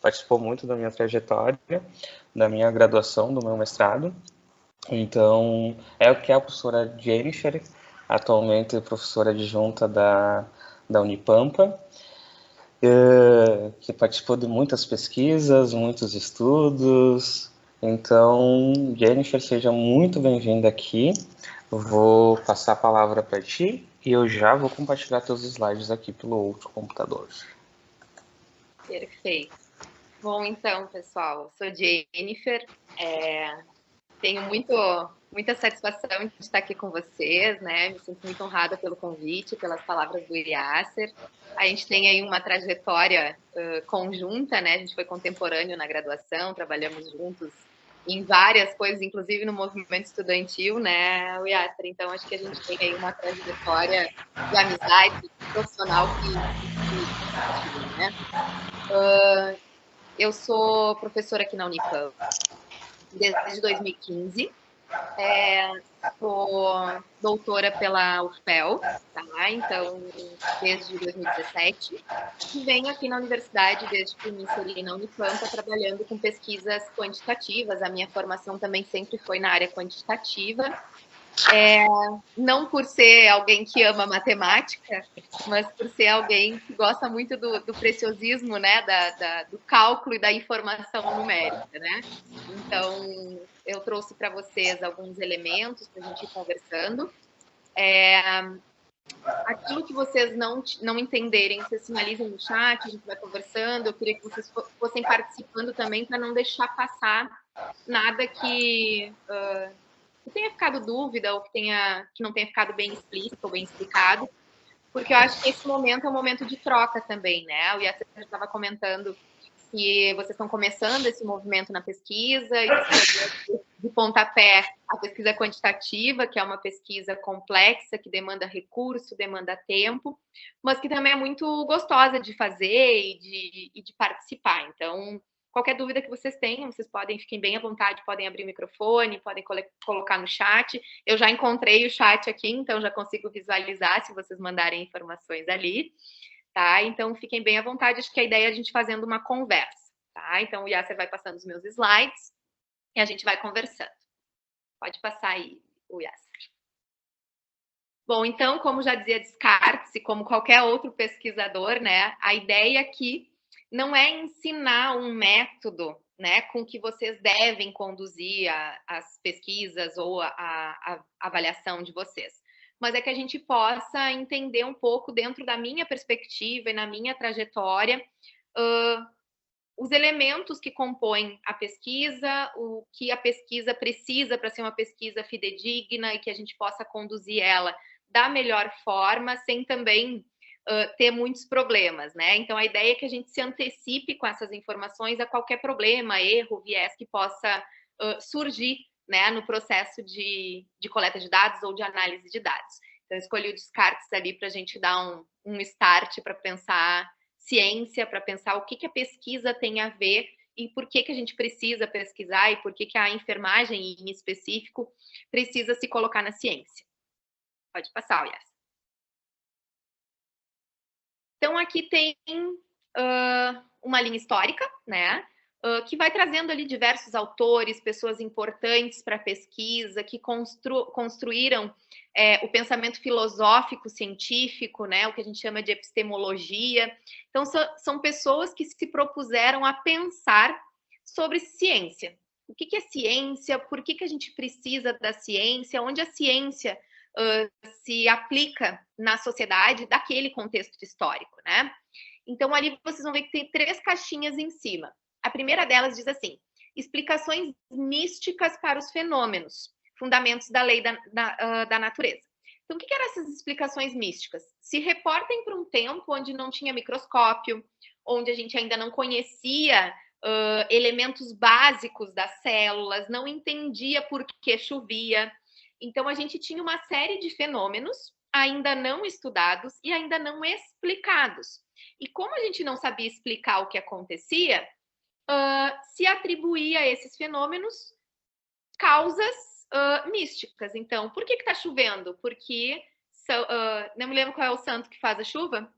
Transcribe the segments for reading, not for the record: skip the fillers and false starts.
participou muito da minha trajetória, da minha graduação, do meu mestrado. Então, é o que é a professora Jennifer, atualmente professora adjunta da Unipampa, que participou de muitas pesquisas, muitos estudos. Então, Jennifer, seja muito bem-vinda aqui. Vou passar a palavra para ti e eu já vou compartilhar teus slides aqui pelo outro computador. Perfeito. Bom, então, pessoal, sou Jennifer, tenho muita satisfação de estar aqui com vocês, né? Me sinto muito honrada pelo convite, pelas palavras do Yasser. A gente tem aí uma trajetória conjunta, né? A gente foi contemporâneo na graduação, trabalhamos juntos em várias coisas, inclusive no movimento estudantil, né, Yasser? Então, acho que a gente tem aí uma trajetória de amizade profissional que né? Eu sou professora aqui na Unipampa desde 2015. Sou doutora pela UFPEL, tá? Então, desde 2017. E venho aqui na universidade, desde que me inseri na Unipampa, trabalhando com pesquisas quantitativas. A minha formação também sempre foi na área quantitativa. Não por ser alguém que ama matemática, mas por ser alguém que gosta muito do preciosismo, né, do cálculo e da informação numérica, né? Então, eu trouxe para vocês alguns elementos para a gente ir conversando. Aquilo que vocês não entenderem, vocês sinalizem no chat, a gente vai conversando. Eu queria que vocês fossem participando também, para não deixar passar nada que tenha ficado dúvida ou que não tenha ficado bem explícito ou bem explicado, porque eu acho que esse momento é um momento de troca também, né? O Yasser estava comentando que vocês estão começando esse movimento na pesquisa, e de pontapé a pesquisa quantitativa, que é uma pesquisa complexa, que demanda recurso, demanda tempo, mas que também é muito gostosa de fazer e de participar. Então, qualquer dúvida que vocês tenham, vocês fiquem bem à vontade, podem abrir o microfone, podem colocar no chat. Eu já encontrei o chat aqui, então já consigo visualizar se vocês mandarem informações ali. Tá? Então, fiquem bem à vontade. Acho que a ideia é a gente fazendo uma conversa. Tá? Então, o Yasser vai passando os meus slides e a gente vai conversando. Pode passar aí, o Yasser. Bom, então, como já dizia Descartes, e como qualquer outro pesquisador, né, a ideia aqui não é ensinar um método, né, com que vocês devem conduzir as pesquisas ou a avaliação de vocês, mas é que a gente possa entender um pouco, dentro da minha perspectiva e na minha trajetória, os elementos que compõem a pesquisa, o que a pesquisa precisa para ser uma pesquisa fidedigna e que a gente possa conduzir ela da melhor forma, sem também ter muitos problemas, né? Então, a ideia é que a gente se antecipe com essas informações a qualquer problema, erro, viés que possa surgir, né, no processo de coleta de dados ou de análise de dados. Então, eu escolhi o Descartes ali para a gente dar um start para pensar ciência, para pensar o que a pesquisa tem a ver e por que a gente precisa pesquisar e por que a enfermagem, em específico, precisa se colocar na ciência. Pode passar, Yas. Então, aqui tem uma linha histórica, né? Que vai trazendo ali diversos autores, pessoas importantes para a pesquisa, que construíram o pensamento filosófico científico, né, o que a gente chama de epistemologia. Então, são pessoas que se propuseram a pensar sobre ciência. O que é ciência? Por que a gente precisa da ciência? Onde a ciência se aplica na sociedade daquele contexto histórico, né? Então, ali vocês vão ver que tem 3 caixinhas em cima. A primeira delas diz assim: explicações místicas para os fenômenos, fundamentos da lei da natureza. Então, o que eram essas explicações místicas? Se reportem para um tempo onde não tinha microscópio, onde a gente ainda não conhecia elementos básicos das células, não entendia por que chovia. Então, a gente tinha uma série de fenômenos ainda não estudados e ainda não explicados. E como a gente não sabia explicar o que acontecia, se atribuía a esses fenômenos causas místicas. Então, por que está chovendo? Porque, não me lembro qual é o santo que faz a chuva.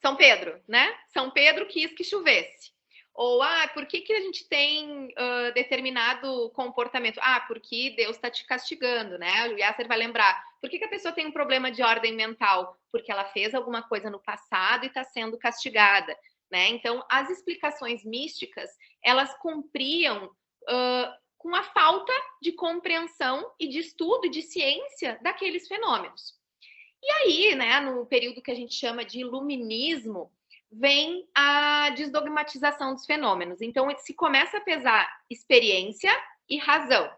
São Pedro, né? São Pedro quis que chovesse. Ou, por que a gente tem determinado comportamento? Porque Deus está te castigando, né? O Yasser vai lembrar. Por que a pessoa tem um problema de ordem mental? Porque ela fez alguma coisa no passado e está sendo castigada, né? Então, as explicações místicas, elas cumpriam com a falta de compreensão e de estudo e de ciência daqueles fenômenos. E aí, né, no período que a gente chama de iluminismo, vem a desdogmatização dos fenômenos. Então, se começa a pesar experiência e razão.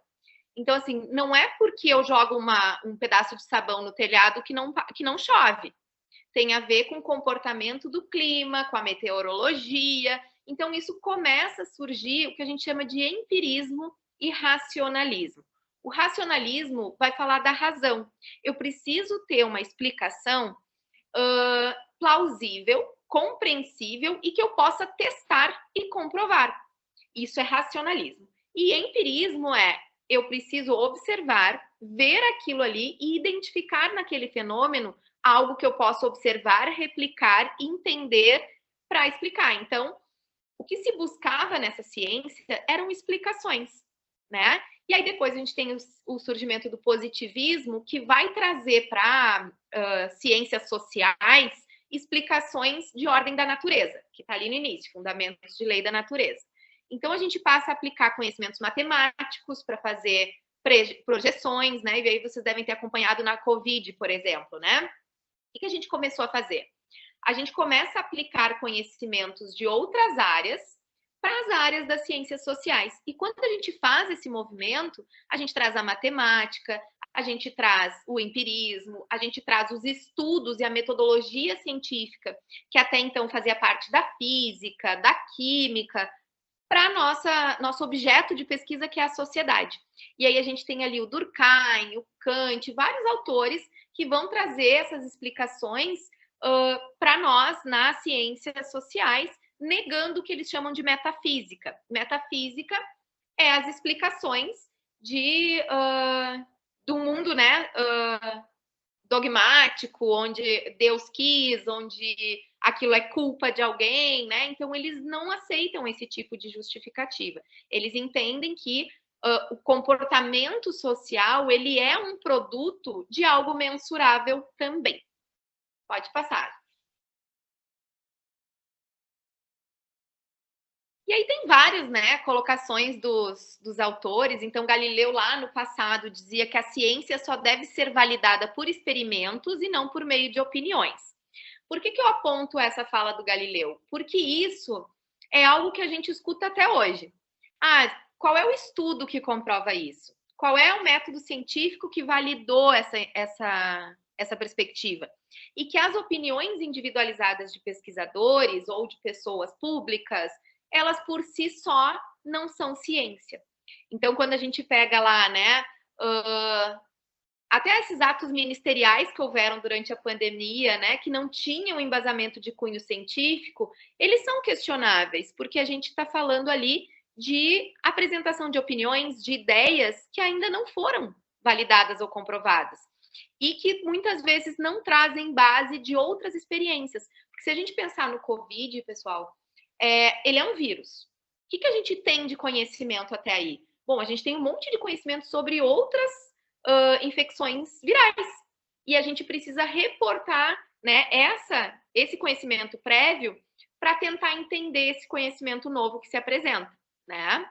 Então, assim, não é porque eu jogo um pedaço de sabão no telhado que não chove. Tem a ver com o comportamento do clima, com a meteorologia. Então, isso começa a surgir o que a gente chama de empirismo e racionalismo. O racionalismo vai falar da razão. Eu preciso ter uma explicação plausível, compreensível e que eu possa testar e comprovar. Isso é racionalismo. E empirismo eu preciso observar, ver aquilo ali e identificar naquele fenômeno algo que eu possa observar, replicar, entender para explicar. Então, o que se buscava nessa ciência eram explicações, né? E aí depois a gente tem o surgimento do positivismo, que vai trazer para ciências sociais explicações de ordem da natureza, que está ali no início, fundamentos de lei da natureza. Então a gente passa a aplicar conhecimentos matemáticos para fazer projeções, né? E aí vocês devem ter acompanhado na Covid, por exemplo, né? O que a gente começou a fazer? A gente começa a aplicar conhecimentos de outras áreas para as áreas das ciências sociais. E quando a gente faz esse movimento, a gente traz a matemática, a gente traz o empirismo, a gente traz os estudos e a metodologia científica, que até então fazia parte da física, da química, para nosso objeto de pesquisa, que é a sociedade. E aí a gente tem ali o Durkheim, o Kant, vários autores que vão trazer essas explicações para nós nas ciências sociais, negando o que eles chamam de metafísica. Metafísica é as explicações do mundo, né, dogmático, onde Deus quis, onde aquilo é culpa de alguém, né? Então eles não aceitam esse tipo de justificativa. Eles entendem que o comportamento social, ele é um produto de algo mensurável também. Pode passar. E aí tem várias, né, colocações dos autores. Então, Galileu, lá no passado, dizia que a ciência só deve ser validada por experimentos e não por meio de opiniões. Por que eu aponto essa fala do Galileu? Porque isso é algo que a gente escuta até hoje. Qual é o estudo que comprova isso? Qual é o método científico que validou essa perspectiva? E que as opiniões individualizadas de pesquisadores ou de pessoas públicas, elas por si só não são ciência. Então, quando a gente pega lá, né, até esses atos ministeriais que houveram durante a pandemia, né, que não tinham embasamento de cunho científico, eles são questionáveis, porque a gente está falando ali de apresentação de opiniões, de ideias que ainda não foram validadas ou comprovadas. E que muitas vezes não trazem base de outras experiências. Porque se a gente pensar no Covid, pessoal, ele é um vírus. O que a gente tem de conhecimento até aí? Bom, a gente tem um monte de conhecimento sobre outras infecções virais. E a gente precisa reportar, né, esse conhecimento prévio para tentar entender esse conhecimento novo que se apresenta, né?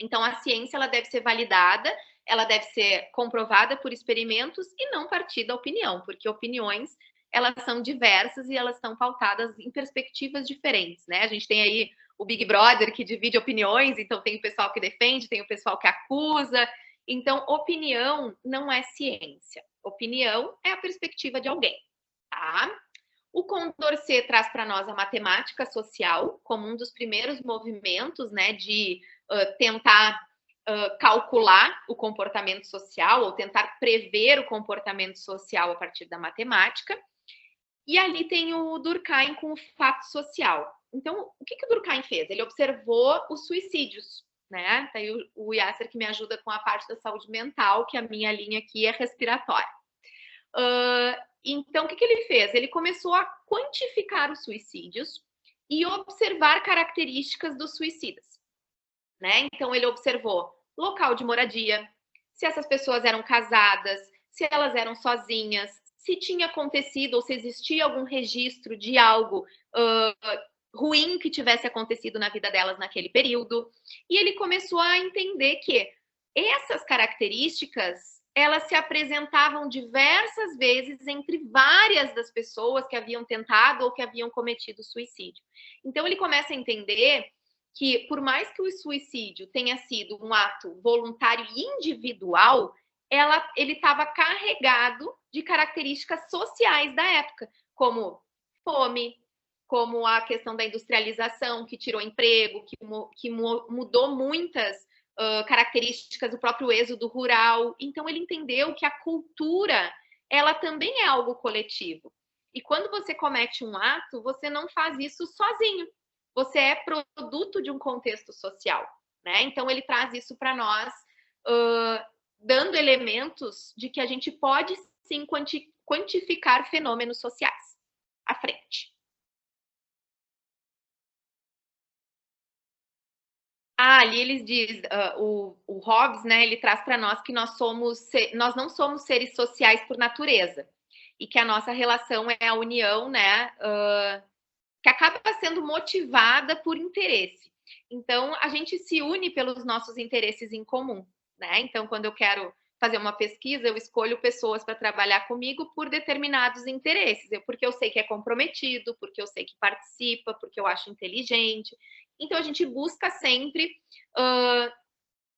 Então, a ciência, ela deve ser validada, ela deve ser comprovada por experimentos e não partir da opinião, porque opiniões, elas são diversas e elas estão pautadas em perspectivas diferentes, né? A gente tem aí o Big Brother, que divide opiniões, então tem o pessoal que defende, tem o pessoal que acusa. Então, opinião não é ciência. Opinião é a perspectiva de alguém, tá? O Condorcet traz para nós a matemática social como um dos primeiros movimentos, né, de tentar calcular o comportamento social ou tentar prever o comportamento social a partir da matemática. E ali tem o Durkheim com o fato social. Então, o que o Durkheim fez? Ele observou os suicídios, né? Tá aí o Yasser que me ajuda com a parte da saúde mental, que a minha linha aqui é respiratória. Então, o que ele fez? Ele começou a quantificar os suicídios e observar características dos suicidas, né? Então, ele observou local de moradia, se essas pessoas eram casadas, se elas eram sozinhas, se tinha acontecido ou se existia algum registro de algo ruim que tivesse acontecido na vida delas naquele período. E ele começou a entender que essas características, elas se apresentavam diversas vezes entre várias das pessoas que haviam tentado ou que haviam cometido suicídio. Então, ele começa a entender que, por mais que o suicídio tenha sido um ato voluntário e individual, ele estava carregado de características sociais da época, como fome, como a questão da industrialização, que tirou emprego, que mudou muitas características do próprio êxodo rural. Então, ele entendeu que a cultura, ela também é algo coletivo. E quando você comete um ato, você não faz isso sozinho. Você é produto de um contexto social, né? Então, ele traz isso para nós, dando elementos de que a gente pode, sim, quantificar fenômenos sociais. À frente. Ali eles diz, o Hobbes, né, ele traz para nós que nós não somos seres sociais por natureza, e que a nossa relação é a união, né, que acaba sendo motivada por interesse. Então, a gente se une pelos nossos interesses em comum, né? Então, quando eu quero fazer uma pesquisa, eu escolho pessoas para trabalhar comigo por determinados interesses, porque eu sei que é comprometido, porque eu sei que participa, porque eu acho inteligente. Então, a gente busca sempre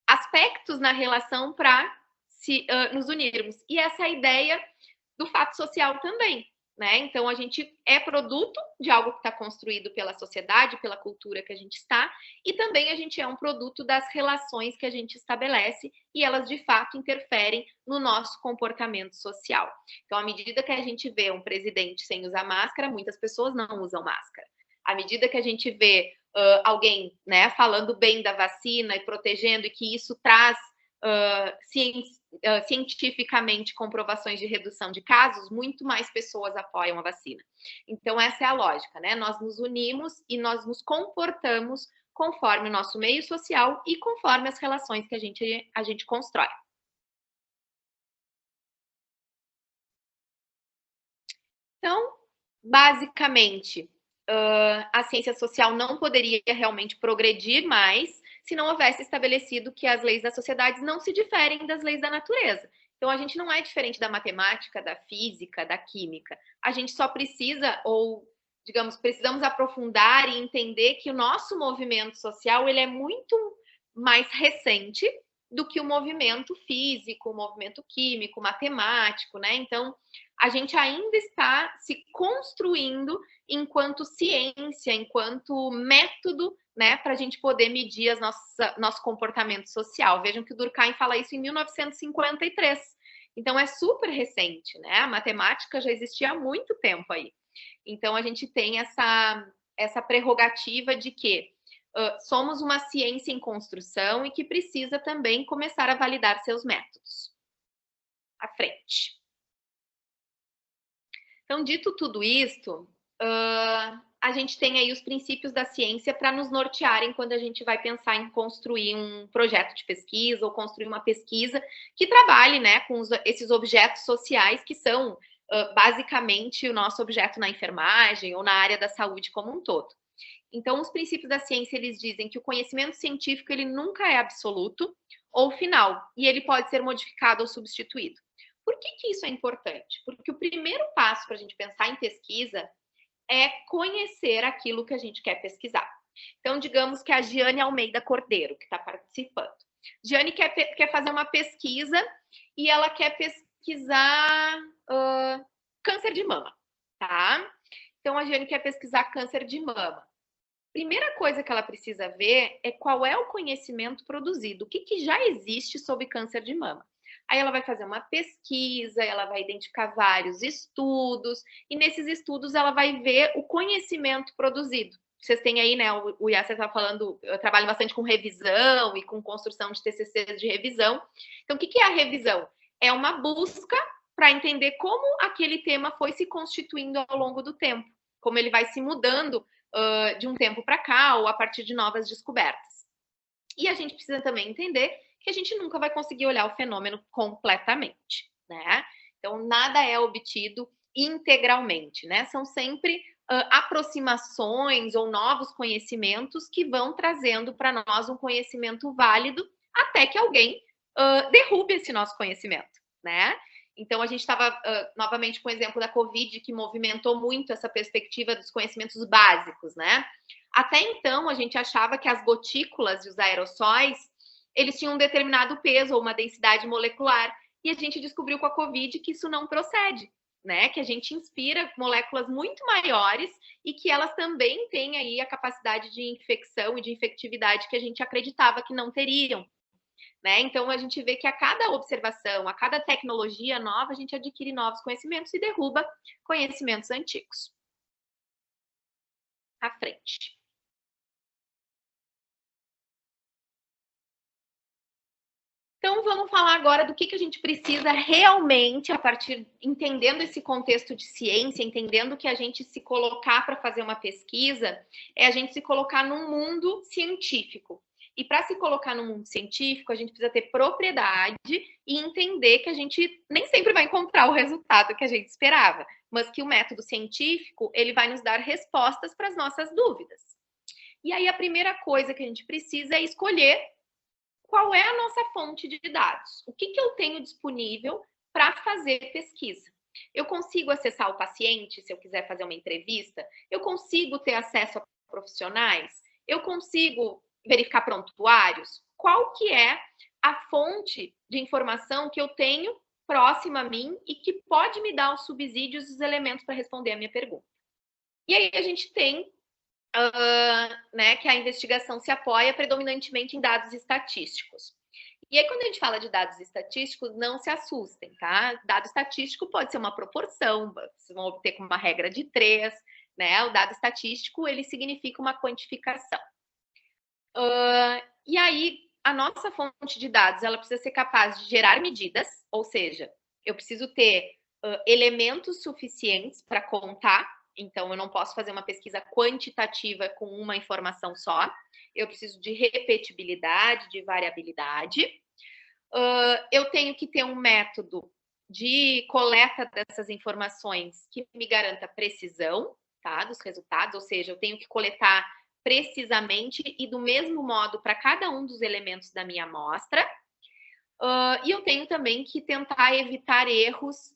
aspectos na relação para nos unirmos. E essa é a ideia do fato social também, né? Então, a gente é produto de algo que está construído pela sociedade, pela cultura que a gente está, e também a gente é um produto das relações que a gente estabelece, e elas, de fato, interferem no nosso comportamento social. Então, à medida que a gente vê um presidente sem usar máscara, muitas pessoas não usam máscara. À medida que a gente vê alguém, né, falando bem da vacina e protegendo, e que isso traz cientificamente comprovações de redução de casos, muito mais pessoas apoiam a vacina. Então, essa é a lógica, né? Nós nos unimos e nós nos comportamos conforme o nosso meio social e conforme as relações que a gente constrói. Então, basicamente, a ciência social não poderia realmente progredir mais se não houvesse estabelecido que as leis das sociedades não se diferem das leis da natureza. Então, a gente não é diferente da matemática, da física, da química. A gente só precisa, ou, digamos, precisamos aprofundar e entender que o nosso movimento social ele é muito mais recente do que o movimento físico, o movimento químico, matemático, né? Então, a gente ainda está se construindo enquanto ciência, enquanto método, né, para a gente poder medir nosso comportamento social. Vejam que o Durkheim fala isso em 1953. Então, é super recente, né? A matemática já existia há muito tempo aí. Então, a gente tem essa prerrogativa de que somos uma ciência em construção e que precisa também começar a validar seus métodos. À frente. Então, dito tudo isto, a gente tem aí os princípios da ciência para nos nortearem quando a gente vai pensar em construir um projeto de pesquisa ou construir uma pesquisa que trabalhe, né, com esses objetos sociais que são basicamente o nosso objeto na enfermagem ou na área da saúde como um todo. Então, os princípios da ciência, eles dizem que o conhecimento científico ele nunca é absoluto ou final, e ele pode ser modificado ou substituído. Por que isso é importante? Porque o primeiro passo para a gente pensar em pesquisa é conhecer aquilo que a gente quer pesquisar. Então, digamos que a Giane Almeida Cordeiro, que está participando. Giane quer fazer uma pesquisa e ela quer pesquisar câncer de mama, tá? Então, a Giane quer pesquisar câncer de mama. Primeira coisa que ela precisa ver é qual é o conhecimento produzido, o que já existe sobre câncer de mama. Aí ela vai fazer uma pesquisa, ela vai identificar vários estudos, e nesses estudos ela vai ver o conhecimento produzido. Vocês têm aí, né, o Yasser está falando, eu trabalho bastante com revisão e com construção de TCCs de revisão. Então, o que é a revisão? É uma busca para entender como aquele tema foi se constituindo ao longo do tempo, como ele vai se mudando de um tempo para cá ou a partir de novas descobertas. E a gente precisa também entender que a gente nunca vai conseguir olhar o fenômeno completamente, né? Então, nada é obtido integralmente, né? São sempre aproximações ou novos conhecimentos que vão trazendo para nós um conhecimento válido até que alguém derrube esse nosso conhecimento, né? Então, a gente estava, novamente, com o exemplo da Covid, que movimentou muito essa perspectiva dos conhecimentos básicos, né? Até então, a gente achava que as gotículas e os aerossóis, eles tinham um determinado peso ou uma densidade molecular, e a gente descobriu com a Covid que isso não procede, né? Que a gente inspira moléculas muito maiores e que elas também têm aí a capacidade de infecção e de infectividade que a gente acreditava que não teriam. Né? Então, a gente vê que a cada observação, a cada tecnologia nova, a gente adquire novos conhecimentos e derruba conhecimentos antigos. À frente. Então, vamos falar agora do que a gente precisa realmente, a partir, entendendo esse contexto de ciência, entendendo que a gente se colocar para fazer uma pesquisa, é a gente se colocar num mundo científico. E para se colocar no mundo científico, a gente precisa ter propriedade e entender que a gente nem sempre vai encontrar o resultado que a gente esperava, mas que o método científico, ele vai nos dar respostas para as nossas dúvidas. E aí a primeira coisa que a gente precisa é escolher qual é a nossa fonte de dados. O que eu tenho disponível para fazer pesquisa? Eu consigo acessar o paciente se eu quiser fazer uma entrevista? Eu consigo ter acesso a profissionais? Eu consigo verificar prontuários? Qual que é a fonte de informação que eu tenho próxima a mim e que pode me dar os subsídios e os elementos para responder a minha pergunta? E aí a gente tem né, que a investigação se apoia predominantemente em dados estatísticos. E aí, quando a gente fala de dados estatísticos, não se assustem, tá? Dado estatístico pode ser uma proporção, vocês vão obter com uma regra de 3, né? O dado estatístico, ele significa uma quantificação. E aí, a nossa fonte de dados, ela precisa ser capaz de gerar medidas, ou seja, eu preciso ter elementos suficientes para contar. Então, eu não posso fazer uma pesquisa quantitativa com uma informação só. Eu preciso de repetibilidade, de variabilidade. Eu tenho que ter um método de coleta dessas informações que me garanta precisão, tá, dos resultados. Ou seja, eu tenho que coletar precisamente e do mesmo modo para cada um dos elementos da minha amostra. E eu tenho também que tentar evitar erros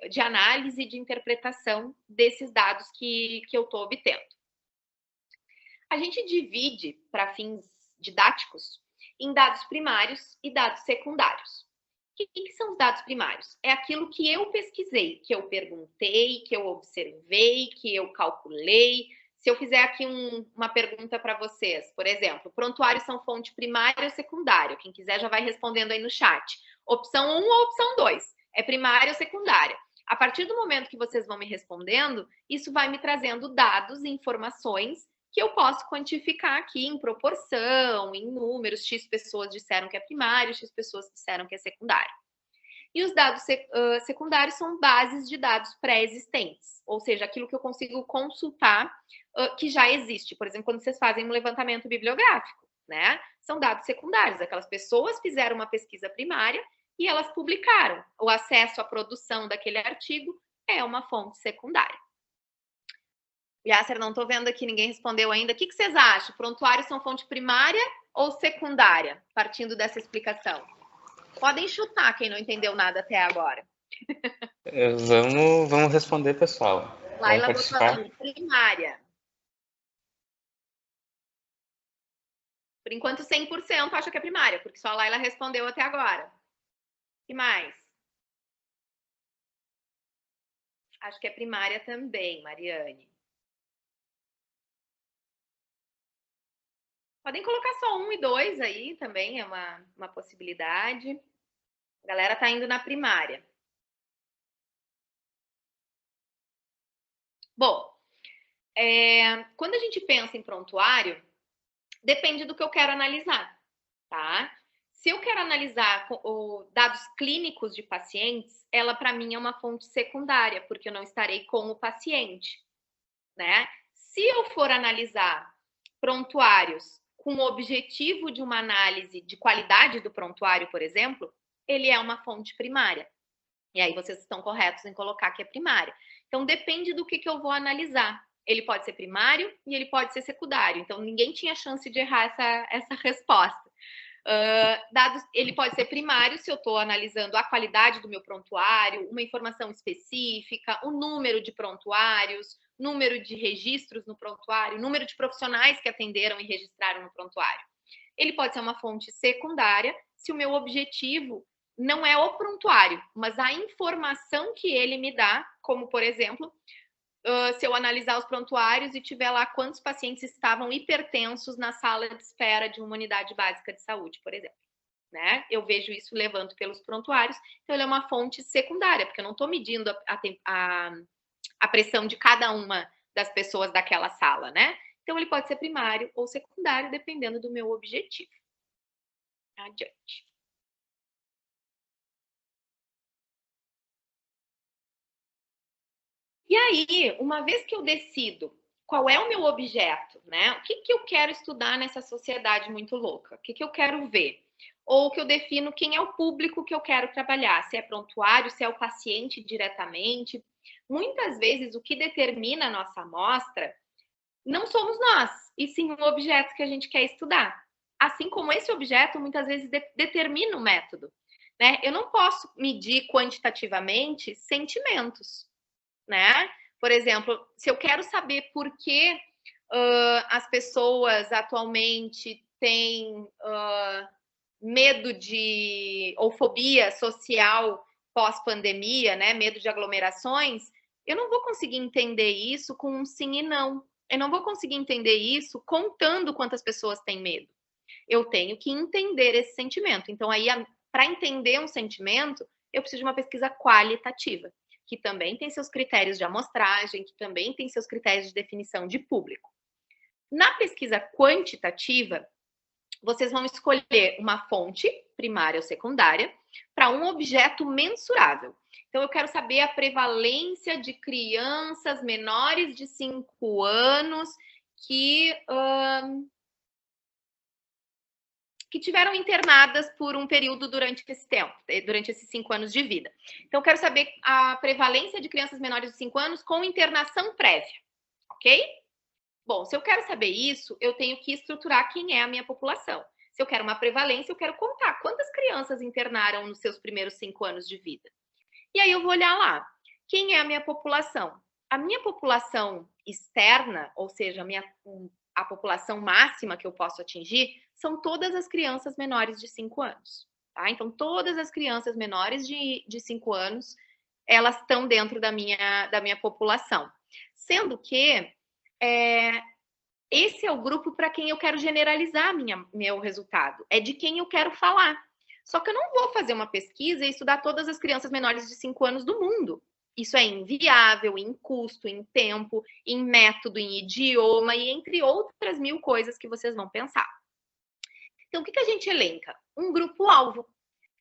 de análise e de interpretação desses dados que eu estou obtendo. A gente divide, para fins didáticos, em dados primários e dados secundários. O que são os dados primários? É aquilo que eu pesquisei, que eu perguntei, que eu observei, que eu calculei. Se eu fizer aqui uma pergunta para vocês, por exemplo, prontuários são fonte primária ou secundária? Quem quiser já vai respondendo aí no chat. Opção 1 ou opção 2? É primária ou secundária? A partir do momento que vocês vão me respondendo, isso vai me trazendo dados e informações que eu posso quantificar aqui em proporção, em números. X pessoas disseram que é primário, X pessoas disseram que é secundário. E os dados secundários são bases de dados pré-existentes, ou seja, aquilo que eu consigo consultar que já existe. Por exemplo, quando vocês fazem um levantamento bibliográfico, né? São dados secundários. Aquelas pessoas fizeram uma pesquisa primária e elas publicaram. O acesso à produção daquele artigo é uma fonte secundária. Yasser, não estou vendo aqui, ninguém respondeu ainda. O que vocês acham? Prontuários são fonte primária ou secundária? Partindo dessa explicação. Podem chutar quem não entendeu nada até agora. Vamos responder, pessoal. Laila botou ali, primária. Por enquanto, 100% acha que é primária, porque só a Laila respondeu até agora. O que mais? Acho que é primária também, Mariane. Podem colocar só 1 e 2 aí também, é uma possibilidade. A galera tá indo na primária. Bom, quando a gente pensa em prontuário, depende do que eu quero analisar, tá? Se eu quero analisar dados clínicos de pacientes, ela para mim é uma fonte secundária, porque eu não estarei com o paciente, né? Se eu for analisar prontuários com o objetivo de uma análise de qualidade do prontuário, por exemplo, ele é uma fonte primária. E aí vocês estão corretos em colocar que é primária. Então, depende do que eu vou analisar. Ele pode ser primário e ele pode ser secundário. Então, ninguém tinha chance de errar essa resposta. Dados, ele pode ser primário se eu estou analisando a qualidade do meu prontuário, uma informação específica, o número de prontuários, número de registros no prontuário, número de profissionais que atenderam e registraram no prontuário. Ele pode ser uma fonte secundária se o meu objetivo não é o prontuário, mas a informação que ele me dá, como, por exemplo, se eu analisar os prontuários e tiver lá quantos pacientes estavam hipertensos na sala de espera de uma unidade básica de saúde, por exemplo. Né? Eu vejo isso levando pelos prontuários, então ele é uma fonte secundária, porque eu não estou medindo a pressão de cada uma das pessoas daquela sala, né? Então ele pode ser primário ou secundário, dependendo do meu objetivo. Adiante. E aí, uma vez que eu decido qual é o meu objeto, né? O que eu quero estudar nessa sociedade muito louca? O que eu quero ver? Ou que eu defino quem é o público que eu quero trabalhar, se é prontuário, se é o paciente diretamente. Muitas vezes, o que determina a nossa amostra não somos nós, e sim o objeto que a gente quer estudar. Assim como esse objeto, muitas vezes, determina o método. Né? Eu não posso medir quantitativamente sentimentos. Né? Por exemplo, se eu quero saber por que as pessoas atualmente têm medo de ou fobia social pós-pandemia, né? Medo de aglomerações, eu não vou conseguir entender isso com um sim e não. Eu não vou conseguir entender isso contando quantas pessoas têm medo. Eu tenho que entender esse sentimento. Então, aí, para entender um sentimento, eu preciso de uma pesquisa qualitativa, que também tem seus critérios de amostragem, que também tem seus critérios de definição de público. Na pesquisa quantitativa, vocês vão escolher uma fonte, primária ou secundária, para um objeto mensurável. Então, eu quero saber a prevalência de crianças menores de 5 anos que tiveram internadas por um período durante esse tempo, durante esses 5 anos de vida. Então, eu quero saber a prevalência de crianças menores de 5 anos com internação prévia, ok? Bom, se eu quero saber isso, eu tenho que estruturar quem é a minha população. Se eu quero uma prevalência, eu quero contar quantas crianças internaram nos seus primeiros 5 anos de vida. E aí eu vou olhar lá, quem é a minha população? A minha população externa, ou seja, a população máxima que eu posso atingir, são todas as crianças menores de 5 anos. Tá? Então, todas as crianças menores de 5 anos, elas estão dentro da minha população. Sendo que esse é o grupo para quem eu quero generalizar meu resultado. É de quem eu quero falar. Só que eu não vou fazer uma pesquisa e estudar todas as crianças menores de 5 anos do mundo. Isso é inviável em custo, em tempo, em método, em idioma e entre outras 1000 coisas que vocês vão pensar. Então, o que a gente elenca? Um grupo-alvo.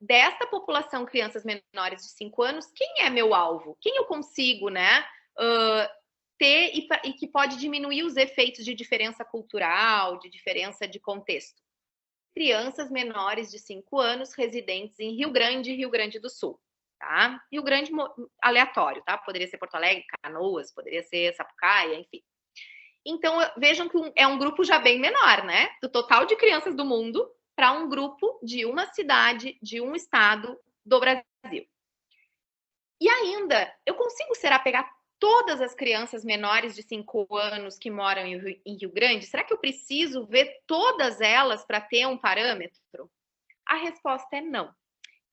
Desta população, crianças menores de 5 anos, quem é meu alvo? Quem eu consigo, né, ter e que pode diminuir os efeitos de diferença cultural, de diferença de contexto? Crianças menores de 5 anos residentes em Rio Grande e Rio Grande do Sul. Tá? Rio Grande aleatório, tá? Poderia ser Porto Alegre, Canoas, poderia ser Sapucaia, enfim. Então, vejam que é um grupo já bem menor, né? Do total de crianças do mundo para um grupo de uma cidade, de um estado do Brasil. E ainda, eu consigo, será, pegar todas as crianças menores de 5 anos que moram em Rio Grande? Será que eu preciso ver todas elas para ter um parâmetro? A resposta é não.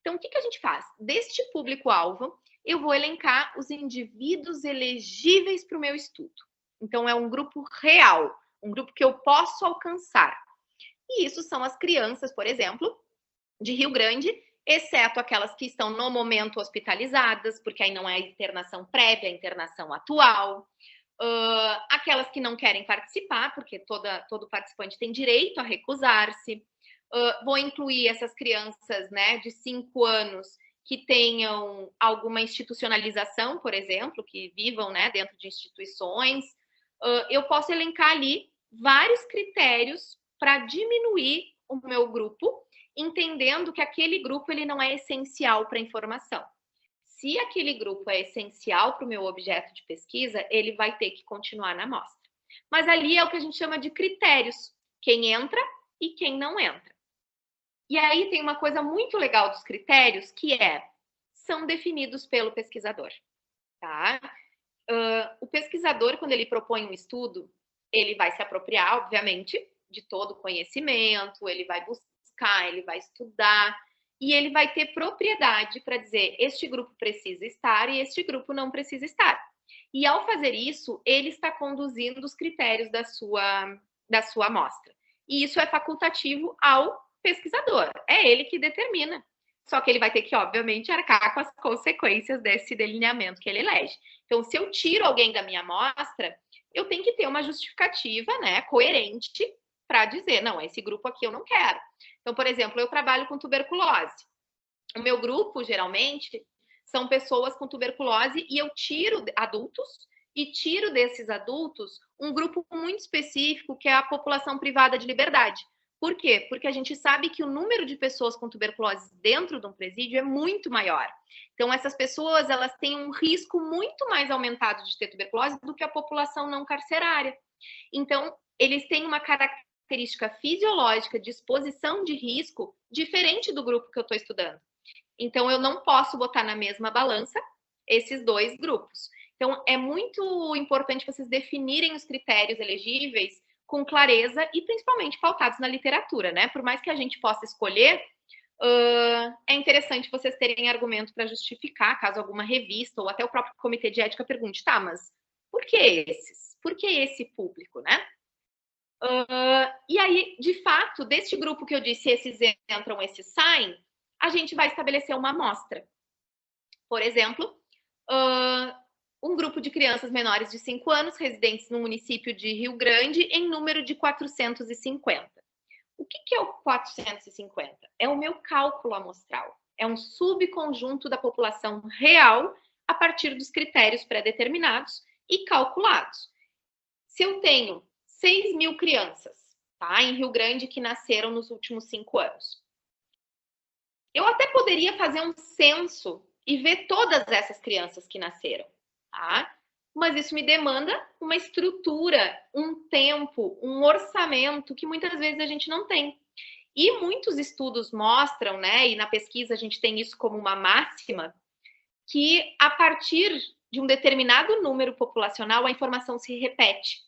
Então, o que a gente faz? Deste público-alvo, eu vou elencar os indivíduos elegíveis para o meu estudo. Então, é um grupo real, um grupo que eu posso alcançar. E isso são as crianças, por exemplo, de Rio Grande, exceto aquelas que estão no momento hospitalizadas, porque aí não é a internação prévia, a internação atual. Aquelas que não querem participar, porque todo participante tem direito a recusar-se. Vou incluir essas crianças, né, de 5 anos que tenham alguma institucionalização, por exemplo, que vivam, né, dentro de instituições. Eu posso elencar ali vários critérios para diminuir o meu grupo, entendendo que aquele grupo ele não é essencial para a informação. Se aquele grupo é essencial para o meu objeto de pesquisa, ele vai ter que continuar na amostra. Mas ali é o que a gente chama de critérios, quem entra e quem não entra. E aí tem uma coisa muito legal dos critérios, que são definidos pelo pesquisador, tá? O pesquisador, quando ele propõe um estudo, ele vai se apropriar, obviamente, de todo o conhecimento, ele vai buscar, ele vai estudar, e ele vai ter propriedade para dizer este grupo precisa estar e este grupo não precisa estar. E ao fazer isso, ele está conduzindo os critérios da sua amostra. E isso é facultativo ao pesquisador, é ele que determina. Só que ele vai ter que, obviamente, arcar com as consequências desse delineamento que ele elege. Então, se eu tiro alguém da minha amostra, eu tenho que ter uma justificativa, né, coerente para dizer, não, esse grupo aqui eu não quero. Então, por exemplo, eu trabalho com tuberculose. O meu grupo, geralmente, são pessoas com tuberculose e eu tiro adultos e tiro desses adultos um grupo muito específico, que é a população privada de liberdade. Por quê? Porque a gente sabe que o número de pessoas com tuberculose dentro de um presídio é muito maior. Então, essas pessoas, elas têm um risco muito mais aumentado de ter tuberculose do que a população não carcerária. Então, eles têm uma característica fisiológica de exposição de risco diferente do grupo que eu estou estudando. Então, eu não posso botar na mesma balança esses dois grupos. Então, é muito importante vocês definirem os critérios elegíveis com clareza e principalmente pautados na literatura, né? Por mais que a gente possa escolher, é interessante vocês terem argumento para justificar, caso alguma revista ou até o próprio comitê de ética pergunte, tá, mas por que esses? Por que esse público, né? E aí, de fato, deste grupo que eu disse, esses entram, esses saem, a gente vai estabelecer uma amostra. Por exemplo, um grupo de crianças menores de 5 anos, residentes no município de Rio Grande, em número de 450. O que é o 450? É o meu cálculo amostral. É um subconjunto da população real a partir dos critérios pré-determinados e calculados. Se eu tenho 6.000 crianças, tá, em Rio Grande que nasceram nos últimos 5 anos, eu até poderia fazer um censo e ver todas essas crianças que nasceram, tá? Mas isso me demanda uma estrutura, um tempo, um orçamento que muitas vezes a gente não tem. E muitos estudos mostram, né, e na pesquisa a gente tem isso como uma máxima, que a partir de um determinado número populacional a informação se repete.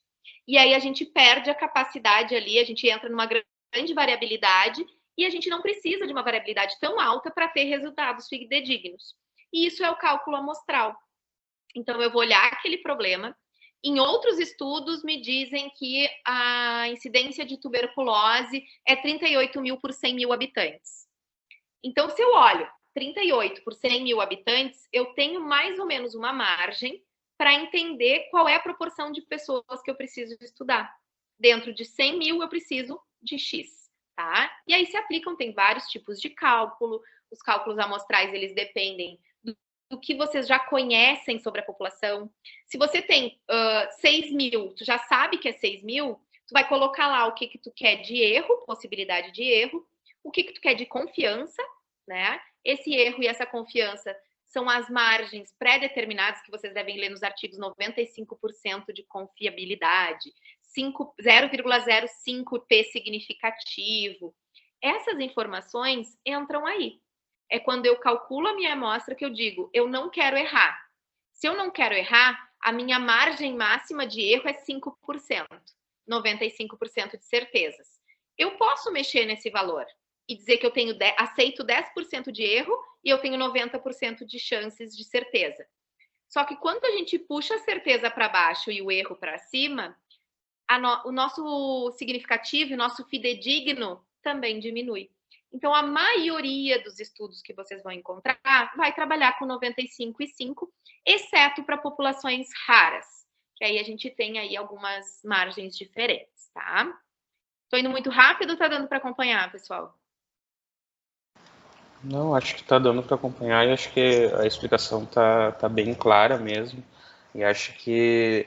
E aí a gente perde a capacidade ali, a gente entra numa grande variabilidade e a gente não precisa de uma variabilidade tão alta para ter resultados fidedignos. E isso é o cálculo amostral. Então, eu vou olhar aquele problema. Em outros estudos, me dizem que a incidência de tuberculose é 38 mil por 100 mil habitantes. Então, se eu olho 38 por 100 mil habitantes, eu tenho mais ou menos uma margem para entender qual é a proporção de pessoas que eu preciso estudar. Dentro de 100 mil, eu preciso de X, tá? E aí se aplicam, tem vários tipos de cálculo. Os cálculos amostrais, eles dependem do que vocês já conhecem sobre a população. Se você tem 6 mil, tu já sabe que é 6 mil, tu vai colocar lá o que tu quer de erro, possibilidade de erro, o que tu quer de confiança, né? Esse erro e essa confiança são as margens pré-determinadas que vocês devem ler nos artigos 95% de confiabilidade, 0,05 P significativo. Essas informações entram aí. É quando eu calculo a minha amostra que eu digo, eu não quero errar. Se eu não quero errar, a minha margem máxima de erro é 5%, 95% de certezas. Eu posso mexer nesse valor e dizer que eu aceito 10% de erro e eu tenho 90% de chances de certeza. Só que quando a gente puxa a certeza para baixo e o erro para cima, o nosso significativo, o nosso fidedigno também diminui. Então, a maioria dos estudos que vocês vão encontrar vai trabalhar com 95,5, exceto para populações raras, que aí a gente tem aí algumas margens diferentes, tá? Estou indo muito rápido ou está dando para acompanhar, pessoal? Não, acho que está dando para acompanhar e acho que a explicação tá bem clara mesmo. E acho que,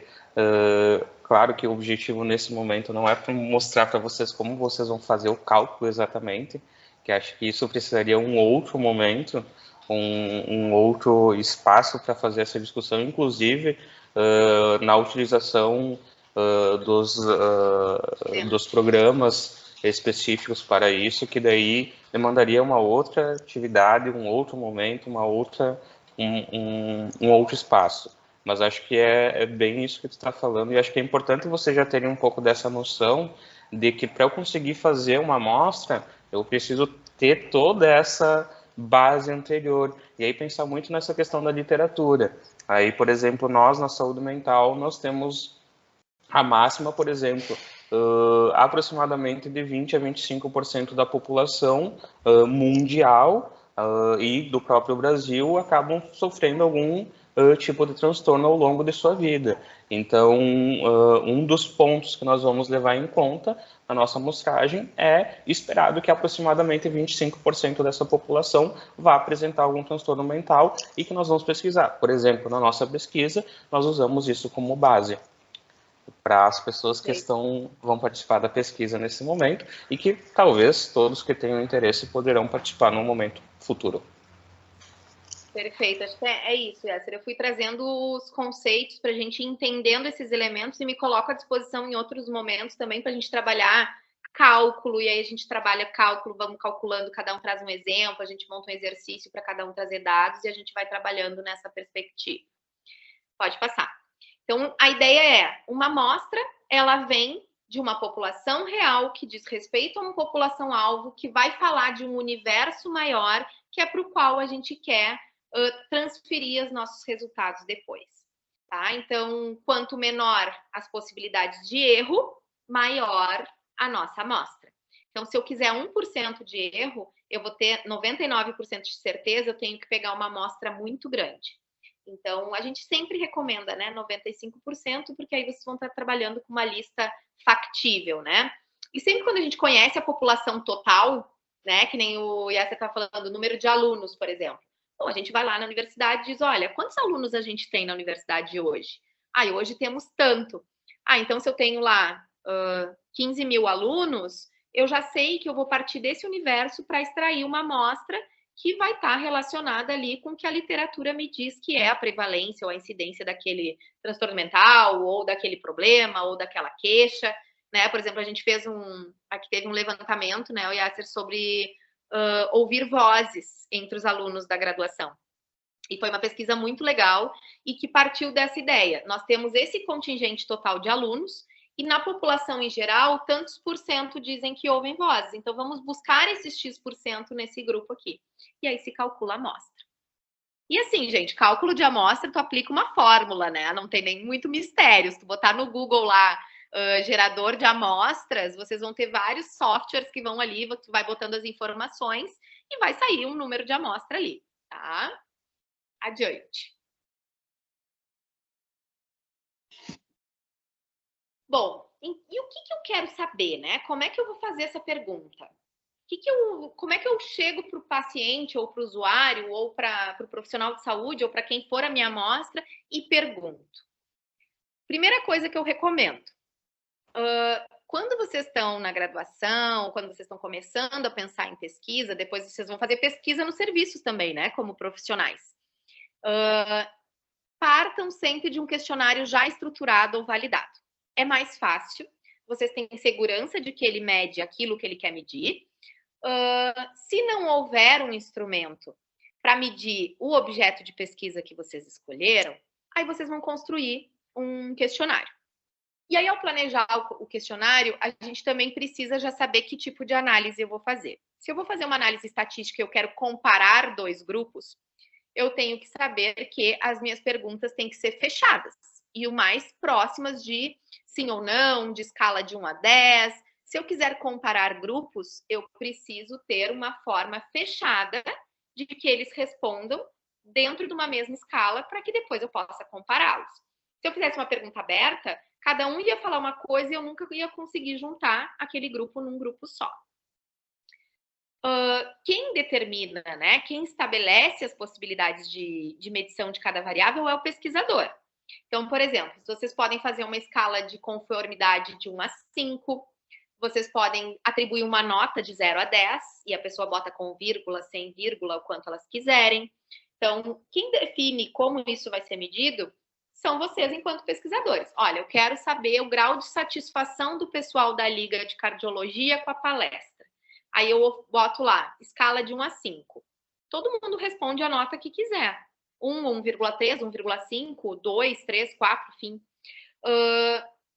claro que o objetivo nesse momento não é para mostrar para vocês como vocês vão fazer o cálculo exatamente, que acho que isso precisaria um outro momento, um outro espaço para fazer essa discussão, inclusive na utilização dos programas específicos para isso, que daí demandaria uma outra atividade, um outro momento, um outro espaço. Mas acho que é bem isso que tu está falando, e acho que é importante você já ter um pouco dessa noção de que para eu conseguir fazer uma amostra, eu preciso ter toda essa base anterior. E aí pensar muito nessa questão da literatura. Aí, por exemplo, nós na saúde mental, nós temos a máxima, por exemplo, aproximadamente de 20 a 25% da população mundial e do próprio Brasil acabam sofrendo algum tipo de transtorno ao longo de sua vida. Então, um dos pontos que nós vamos levar em conta na nossa amostragem é esperado que aproximadamente 25% dessa população vá apresentar algum transtorno mental e que nós vamos pesquisar. Por exemplo, na nossa pesquisa, nós usamos isso como base para as pessoas que vão participar da pesquisa nesse momento e que talvez todos que tenham interesse poderão participar num momento futuro. Perfeito, acho que é isso, Yasser. Eu fui trazendo os conceitos para a gente ir entendendo esses elementos e me coloco à disposição em outros momentos também para a gente trabalhar cálculo, e aí a gente trabalha cálculo, vamos calculando, cada um traz um exemplo, a gente monta um exercício para cada um trazer dados e a gente vai trabalhando nessa perspectiva. Pode passar. Então, a ideia é, uma amostra, ela vem de uma população real que diz respeito a uma população-alvo que vai falar de um universo maior que é para o qual a gente quer transferir os nossos resultados depois. Tá? Então, quanto menor as possibilidades de erro, maior a nossa amostra. Então, se eu quiser 1% de erro, eu vou ter 99% de certeza, eu tenho que pegar uma amostra muito grande. Então, a gente sempre recomenda, né, 95%, porque aí vocês vão estar trabalhando com uma lista factível, né? E sempre quando a gente conhece a população total, né, que nem o Yasser está falando, o número de alunos, por exemplo. Bom, a gente vai lá na universidade e diz, olha, quantos alunos a gente tem na universidade hoje? Ah, hoje temos tanto. Ah, então se eu tenho lá 15 mil alunos, eu já sei que eu vou partir desse universo para extrair uma amostra que vai estar relacionada ali com o que a literatura me diz que é a prevalência ou a incidência daquele transtorno mental, ou daquele problema, ou daquela queixa, né? Por exemplo, a gente fez aqui teve um levantamento, né, o Yasser, sobre ouvir vozes entre os alunos da graduação. E foi uma pesquisa muito legal e que partiu dessa ideia. Nós temos esse contingente total de alunos e na população em geral, tantos por cento dizem que ouvem vozes. Então, vamos buscar esses X% nesse grupo aqui. E aí se calcula a amostra. E assim, gente, cálculo de amostra, tu aplica uma fórmula, né? Não tem nem muito mistério. Se tu botar no Google lá, gerador de amostras, vocês vão ter vários softwares que vão ali, tu vai botando as informações e vai sair um número de amostra ali, tá? Adiante. Bom, e o que eu quero saber, né? Como é que eu vou fazer essa pergunta? Como é que eu chego para o paciente, ou para o usuário, ou para o profissional de saúde, ou para quem for a minha amostra, e pergunto? Primeira coisa que eu recomendo. Quando vocês estão na graduação, quando vocês estão começando a pensar em pesquisa, depois vocês vão fazer pesquisa nos serviços também, né? Como profissionais. Partam sempre de um questionário já estruturado ou validado. É mais fácil, vocês têm segurança de que ele mede aquilo que ele quer medir. Se não houver um instrumento para medir o objeto de pesquisa que vocês escolheram, aí vocês vão construir um questionário. E aí, ao planejar o questionário, a gente também precisa já saber que tipo de análise eu vou fazer. Se eu vou fazer uma análise estatística e eu quero comparar dois grupos, eu tenho que saber que as minhas perguntas têm que ser fechadas e o mais próximas de sim ou não, de escala de 1 a 10. Se eu quiser comparar grupos, eu preciso ter uma forma fechada de que eles respondam dentro de uma mesma escala para que depois eu possa compará-los. Se eu fizesse uma pergunta aberta, cada um ia falar uma coisa e eu nunca ia conseguir juntar aquele grupo num grupo só. Quem determina, né, quem estabelece as possibilidades de medição de cada variável é o pesquisador. Então, por exemplo, vocês podem fazer uma escala de conformidade de 1 a 5, vocês podem atribuir uma nota de 0 a 10, e a pessoa bota com vírgula, sem vírgula, o quanto elas quiserem. Então, quem define como isso vai ser medido são vocês enquanto pesquisadores. Olha, eu quero saber o grau de satisfação do pessoal da Liga de Cardiologia com a palestra. Aí eu boto lá, escala de 1 a 5. Todo mundo responde a nota que quiser. 1, 1,3, 1,5, 2, 3, 4, enfim.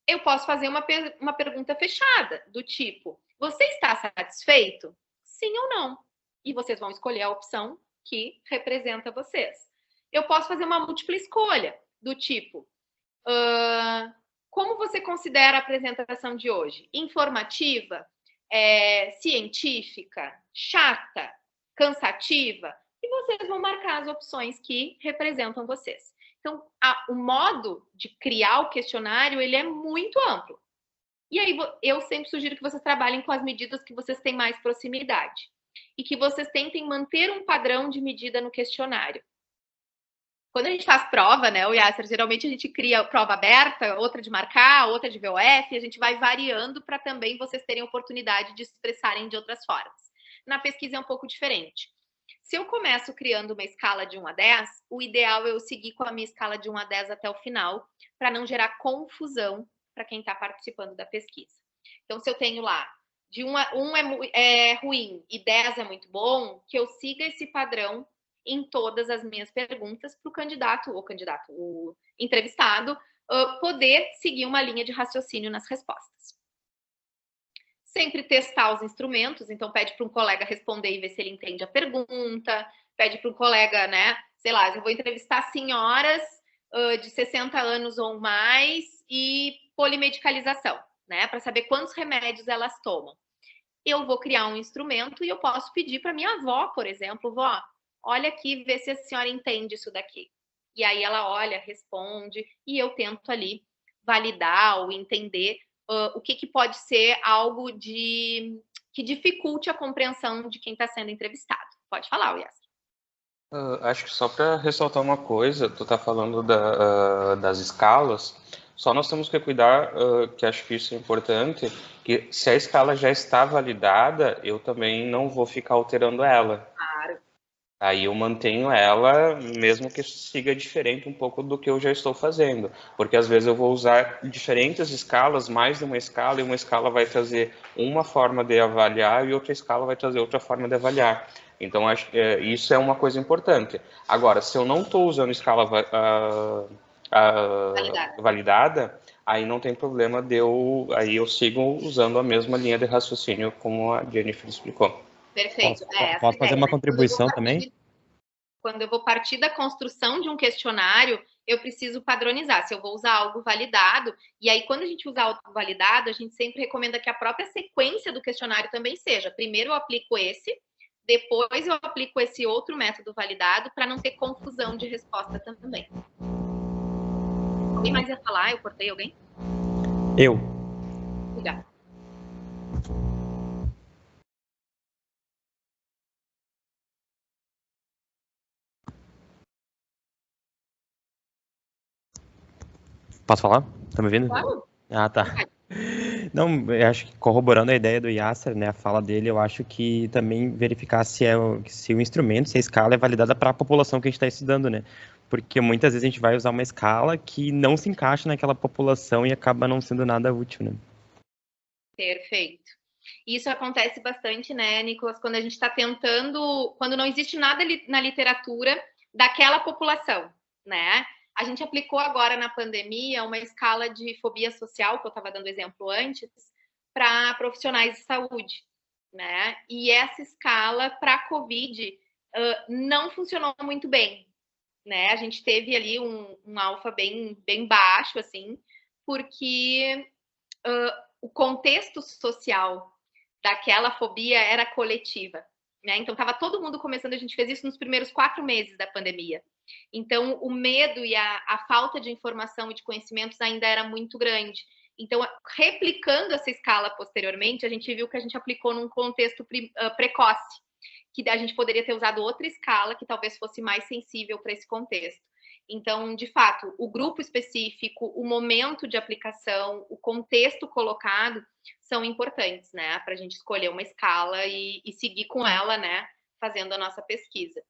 Eu posso fazer uma pergunta fechada, do tipo, você está satisfeito? Sim ou não? E vocês vão escolher a opção que representa vocês. Eu posso fazer uma múltipla escolha, do tipo, como você considera a apresentação de hoje? Informativa? Científica? Chata? Cansativa? E vocês vão marcar as opções que representam vocês. Então, o modo de criar o questionário, ele é muito amplo. E aí, eu sempre sugiro que vocês trabalhem com as medidas que vocês têm mais proximidade. E que vocês tentem manter um padrão de medida no questionário. Quando a gente faz prova, né, o Yasser, geralmente a gente cria prova aberta, outra de marcar, outra de VOF, a gente vai variando para também vocês terem oportunidade de expressarem de outras formas. Na pesquisa é um pouco diferente. Se eu começo criando uma escala de 1 a 10, o ideal é eu seguir com a minha escala de 1 a 10 até o final, para não gerar confusão para quem está participando da pesquisa. Então, se eu tenho lá, de 1 é ruim e 10 é muito bom, que eu siga esse padrão em todas as minhas perguntas para o entrevistado, poder seguir uma linha de raciocínio nas respostas. Sempre testar os instrumentos, então pede para um colega responder e ver se ele entende a pergunta, pede para um colega, né, sei lá, eu vou entrevistar senhoras de 60 anos ou mais e polimedicalização, né, para saber quantos remédios elas tomam. Eu vou criar um instrumento e eu posso pedir para minha avó, por exemplo, vó, olha aqui, vê se a senhora entende isso daqui. E aí ela olha, responde, e eu tento ali validar ou entender o que pode ser algo que dificulte a compreensão de quem está sendo entrevistado. Pode falar, Yasser. Acho que só para ressaltar uma coisa, tu está falando das escalas, só nós temos que cuidar, que acho que isso é importante, que se a escala já está validada, eu também não vou ficar alterando ela. Claro. Aí eu mantenho ela, mesmo que siga diferente um pouco do que eu já estou fazendo. Porque às vezes eu vou usar diferentes escalas, mais de uma escala, e uma escala vai trazer uma forma de avaliar e outra escala vai trazer outra forma de avaliar. Então, acho que isso é uma coisa importante. Agora, se eu não estou usando escala validada, aí não tem problema aí eu sigo usando a mesma linha de raciocínio, como a Jennifer explicou. Perfeito. Posso fazer uma contribuição também? Quando eu vou partir da construção de um questionário, eu preciso padronizar. Se eu vou usar algo validado, e aí quando a gente usa algo validado, a gente sempre recomenda que a própria sequência do questionário também seja. Primeiro eu aplico esse, depois eu aplico esse outro método validado, para não ter confusão de resposta também. Alguém mais ia falar? Eu cortei alguém? Eu. Obrigada. Posso falar? Tá me ouvindo? Claro. Ah, tá. Não, eu acho que corroborando a ideia do Yasser, né, a fala dele, eu acho que também verificar se o instrumento, se a escala é validada para a população que a gente está estudando, né? Porque muitas vezes a gente vai usar uma escala que não se encaixa naquela população e acaba não sendo nada útil, né? Perfeito. Isso acontece bastante, né, Nicolas, quando a gente está tentando, quando não existe nada na literatura daquela população, né? A gente aplicou agora na pandemia uma escala de fobia social, que eu estava dando exemplo antes, para profissionais de saúde, né? E essa escala para a COVID não funcionou muito bem, né? A gente teve ali um alfa bem baixo, assim, porque o contexto social daquela fobia era coletiva, né? Então, estava todo mundo começando, a gente fez isso nos primeiros 4 meses da pandemia. Então, o medo e a falta de informação e de conhecimentos ainda era muito grande. Então, replicando essa escala posteriormente, a gente viu que a gente aplicou num contexto precoce, que a gente poderia ter usado outra escala que talvez fosse mais sensível para esse contexto. Então, de fato, o grupo específico, o momento de aplicação, o contexto colocado são importantes, né, para a gente escolher uma escala e seguir com ela, né, fazendo a nossa pesquisa.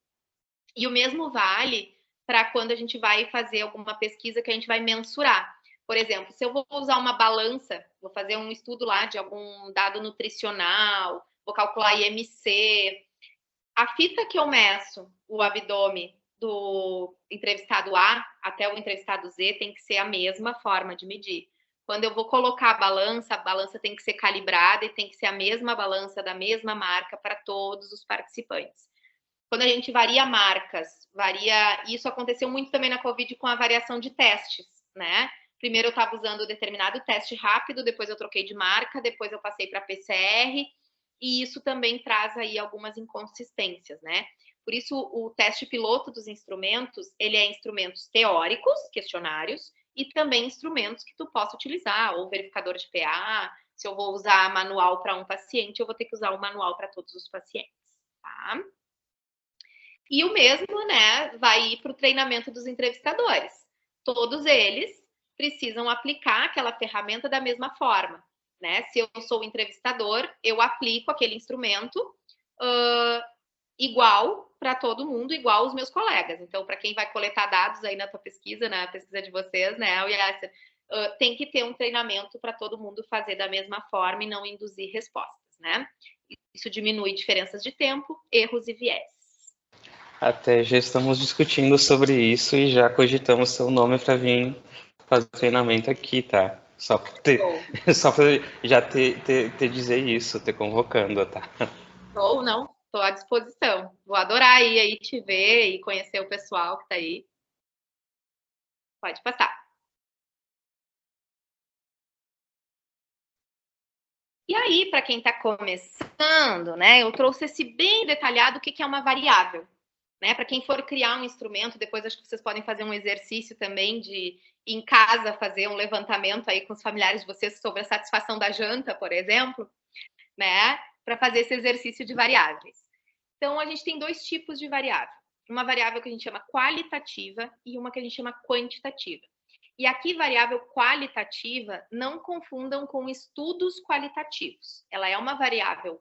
E o mesmo vale para quando a gente vai fazer alguma pesquisa que a gente vai mensurar. Por exemplo, se eu vou usar uma balança, vou fazer um estudo lá de algum dado nutricional, vou calcular IMC, a fita que eu meço o abdômen do entrevistado A até o entrevistado Z tem que ser a mesma forma de medir. Quando eu vou colocar a balança tem que ser calibrada e tem que ser a mesma balança da mesma marca para todos os participantes. Quando a gente varia marcas, isso aconteceu muito também na Covid com a variação de testes, né? Primeiro eu estava usando determinado teste rápido, depois eu troquei de marca, depois eu passei para PCR, e isso também traz aí algumas inconsistências, né? Por isso, o teste piloto dos instrumentos, ele é instrumentos teóricos, questionários, e também instrumentos que tu possa utilizar, ou verificador de PA, se eu vou usar manual para um paciente, eu vou ter que usar o manual para todos os pacientes, tá? E o mesmo, né, vai ir para o treinamento dos entrevistadores. Todos eles precisam aplicar aquela ferramenta da mesma forma, né? Se eu sou o entrevistador, eu aplico aquele instrumento igual para todo mundo, igual aos meus colegas. Então, para quem vai coletar dados aí na tua pesquisa, na pesquisa de vocês, né, o Yasser, tem que ter um treinamento para todo mundo fazer da mesma forma e não induzir respostas, né? Isso diminui diferenças de tempo, erros e viés. Até já estamos discutindo sobre isso e já cogitamos seu nome para vir fazer treinamento aqui, tá? Só para já te dizer isso, te convocando, tá? Ou não, estou à disposição. Vou adorar ir aí te ver e conhecer o pessoal que está aí. Pode passar. E aí, para quem está começando, né, eu trouxe esse bem detalhado o que é uma variável. Né? Para quem for criar um instrumento, depois acho que vocês podem fazer um exercício também de, em casa, fazer um levantamento aí com os familiares de vocês sobre a satisfação da janta, por exemplo, né? Para fazer esse exercício de variáveis. Então, a gente tem dois tipos de variável. Uma variável que a gente chama qualitativa e uma que a gente chama quantitativa. E aqui, variável qualitativa, não confundam com estudos qualitativos. Ela é uma variável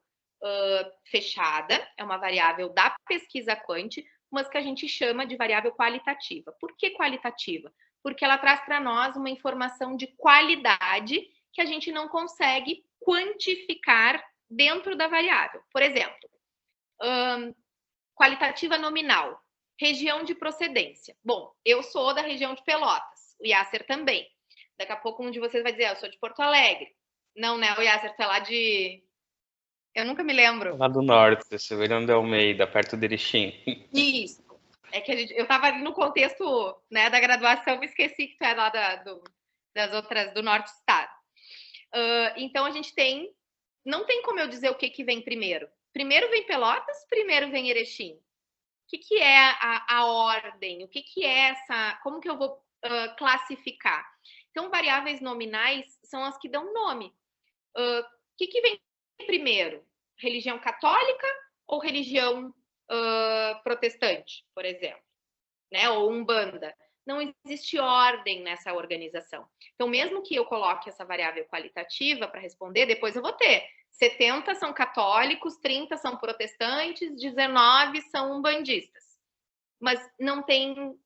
fechada, é uma variável da pesquisa quant, mas que a gente chama de variável qualitativa. Por que qualitativa? Porque ela traz para nós uma informação de qualidade que a gente não consegue quantificar dentro da variável. Por exemplo, qualitativa nominal, região de procedência. Bom, eu sou da região de Pelotas, o Yasser também. Daqui a pouco um de vocês vai dizer, eu sou de Porto Alegre. Não, né, o Yasser tá lá de... Eu nunca me lembro. Lá do norte, Severino de Almeida, perto de Erechim. Isso. É que eu estava ali no contexto, né, da graduação, me esqueci que tu é lá das outras, do norte do estado. Então, a gente tem... Não tem como eu dizer o que vem primeiro. Primeiro vem Pelotas, primeiro vem Erechim. O que é a ordem? O que é essa... Como que eu vou classificar? Então, variáveis nominais são as que dão nome. O que vem primeiro? Religião católica ou religião protestante, por exemplo? Né? Ou umbanda? Não existe ordem nessa organização. Então, mesmo que eu coloque essa variável qualitativa para responder, depois eu vou ter 70 são católicos, 30 são protestantes, 19 são umbandistas. Mas não tem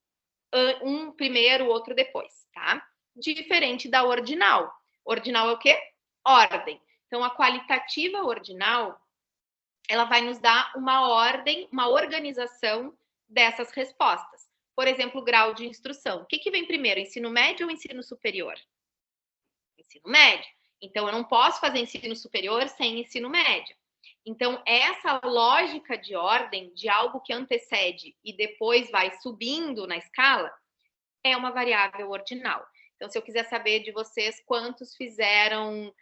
um primeiro, outro depois, tá? Diferente da ordinal. Ordinal é o quê? Ordem. Então, a qualitativa ordinal, ela vai nos dar uma ordem, uma organização dessas respostas. Por exemplo, grau de instrução. O que vem primeiro, ensino médio ou ensino superior? Ensino médio. Então, eu não posso fazer ensino superior sem ensino médio. Então, essa lógica de ordem, de algo que antecede e depois vai subindo na escala, é uma variável ordinal. Então, se eu quiser saber de vocês quantos fizeram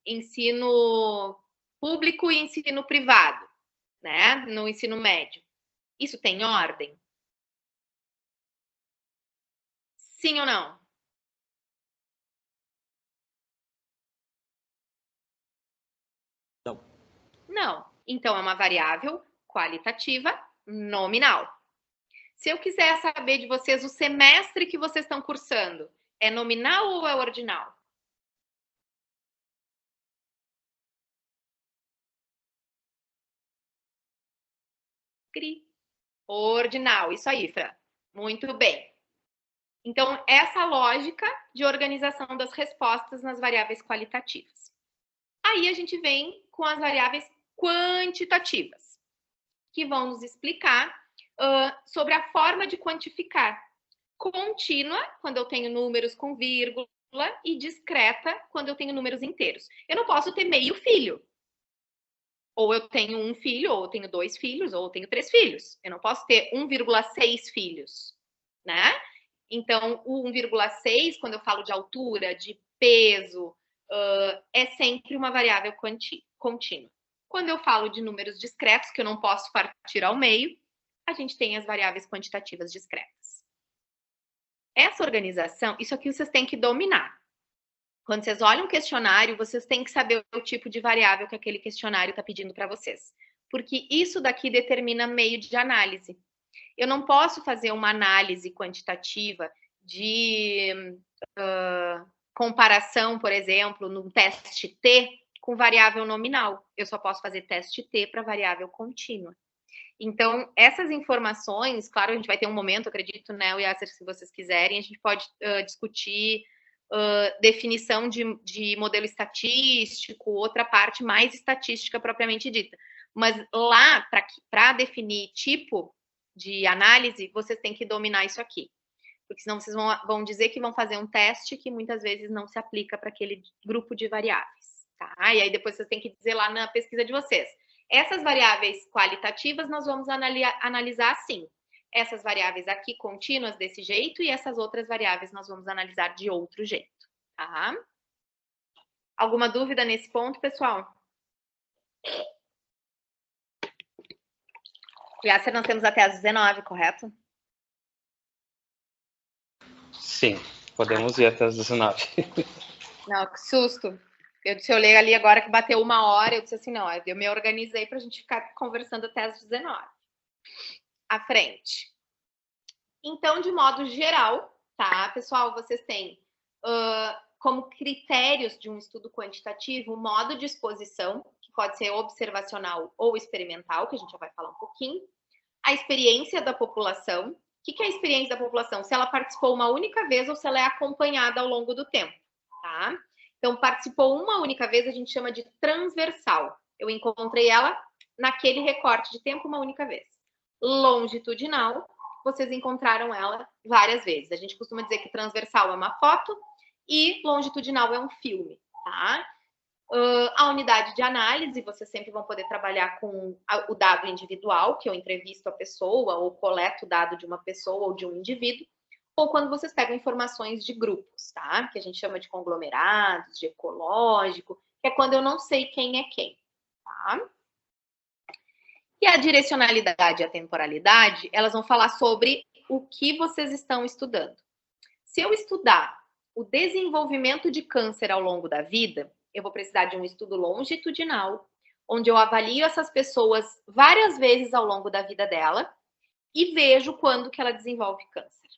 ensino público e ensino privado, né, no ensino médio, isso tem ordem? Sim ou não? Não. Não. Então, é uma variável qualitativa nominal. Se eu quiser saber de vocês o semestre que vocês estão cursando, é nominal ou é ordinal? Ordinal, isso aí, Fran. Muito bem. Então, essa lógica de organização das respostas nas variáveis qualitativas. Aí a gente vem com as variáveis quantitativas, que vão nos explicar sobre a forma de quantificar. Contínua, quando eu tenho números com vírgula, e discreta, quando eu tenho números inteiros. Eu não posso ter meio filho. Ou eu tenho um filho, ou eu tenho 2 filhos, ou eu tenho 3 filhos. Eu não posso ter 1,6 filhos, né? Então, o 1,6, quando eu falo de altura, de peso, é sempre uma variável contínua. Quando eu falo de números discretos, que eu não posso partir ao meio, a gente tem as variáveis quantitativas discretas. Essa organização, isso aqui vocês têm que dominar. Quando vocês olham um questionário, vocês têm que saber o tipo de variável que aquele questionário está pedindo para vocês. Porque isso daqui determina meio de análise. Eu não posso fazer uma análise quantitativa de comparação, por exemplo, num teste T com variável nominal. Eu só posso fazer teste T para variável contínua. Então, essas informações, claro, a gente vai ter um momento, acredito, né, Yasser, se vocês quiserem, a gente pode discutir definição de modelo estatístico, outra parte mais estatística propriamente dita. Mas lá, para definir tipo de análise, vocês têm que dominar isso aqui. Porque senão vocês vão dizer que vão fazer um teste que muitas vezes não se aplica para aquele grupo de variáveis. Tá? E aí depois vocês têm que dizer lá na pesquisa de vocês. Essas variáveis qualitativas nós vamos analisar assim. Essas variáveis aqui contínuas desse jeito e essas outras variáveis nós vamos analisar de outro jeito. Tá? Alguma dúvida nesse ponto, pessoal? Yasser, nós temos até às 19, correto? Sim, podemos ir até as 19. Não, que susto. Eu olhei ali agora que bateu 1 hora, eu disse assim, não, eu me organizei para a gente ficar conversando até as 19. À frente. Então, de modo geral, tá, pessoal, vocês têm como critérios de um estudo quantitativo o modo de exposição, que pode ser observacional ou experimental, que a gente já vai falar um pouquinho, a experiência da população. O que é a experiência da população? Se ela participou uma única vez ou se ela é acompanhada ao longo do tempo, tá? Então, participou uma única vez, a gente chama de transversal. Eu encontrei ela naquele recorte de tempo uma única vez. Longitudinal, vocês encontraram ela várias vezes. A gente costuma dizer que transversal é uma foto e longitudinal é um filme, tá? A unidade de análise, vocês sempre vão poder trabalhar com o dado individual, que eu entrevisto a pessoa ou coleto o dado de uma pessoa ou de um indivíduo, ou quando vocês pegam informações de grupos, tá? Que a gente chama de conglomerados, de ecológico, que é quando eu não sei quem é quem, tá? E a direcionalidade e a temporalidade, elas vão falar sobre o que vocês estão estudando. Se eu estudar o desenvolvimento de câncer ao longo da vida, eu vou precisar de um estudo longitudinal, onde eu avalio essas pessoas várias vezes ao longo da vida dela e vejo quando que ela desenvolve câncer.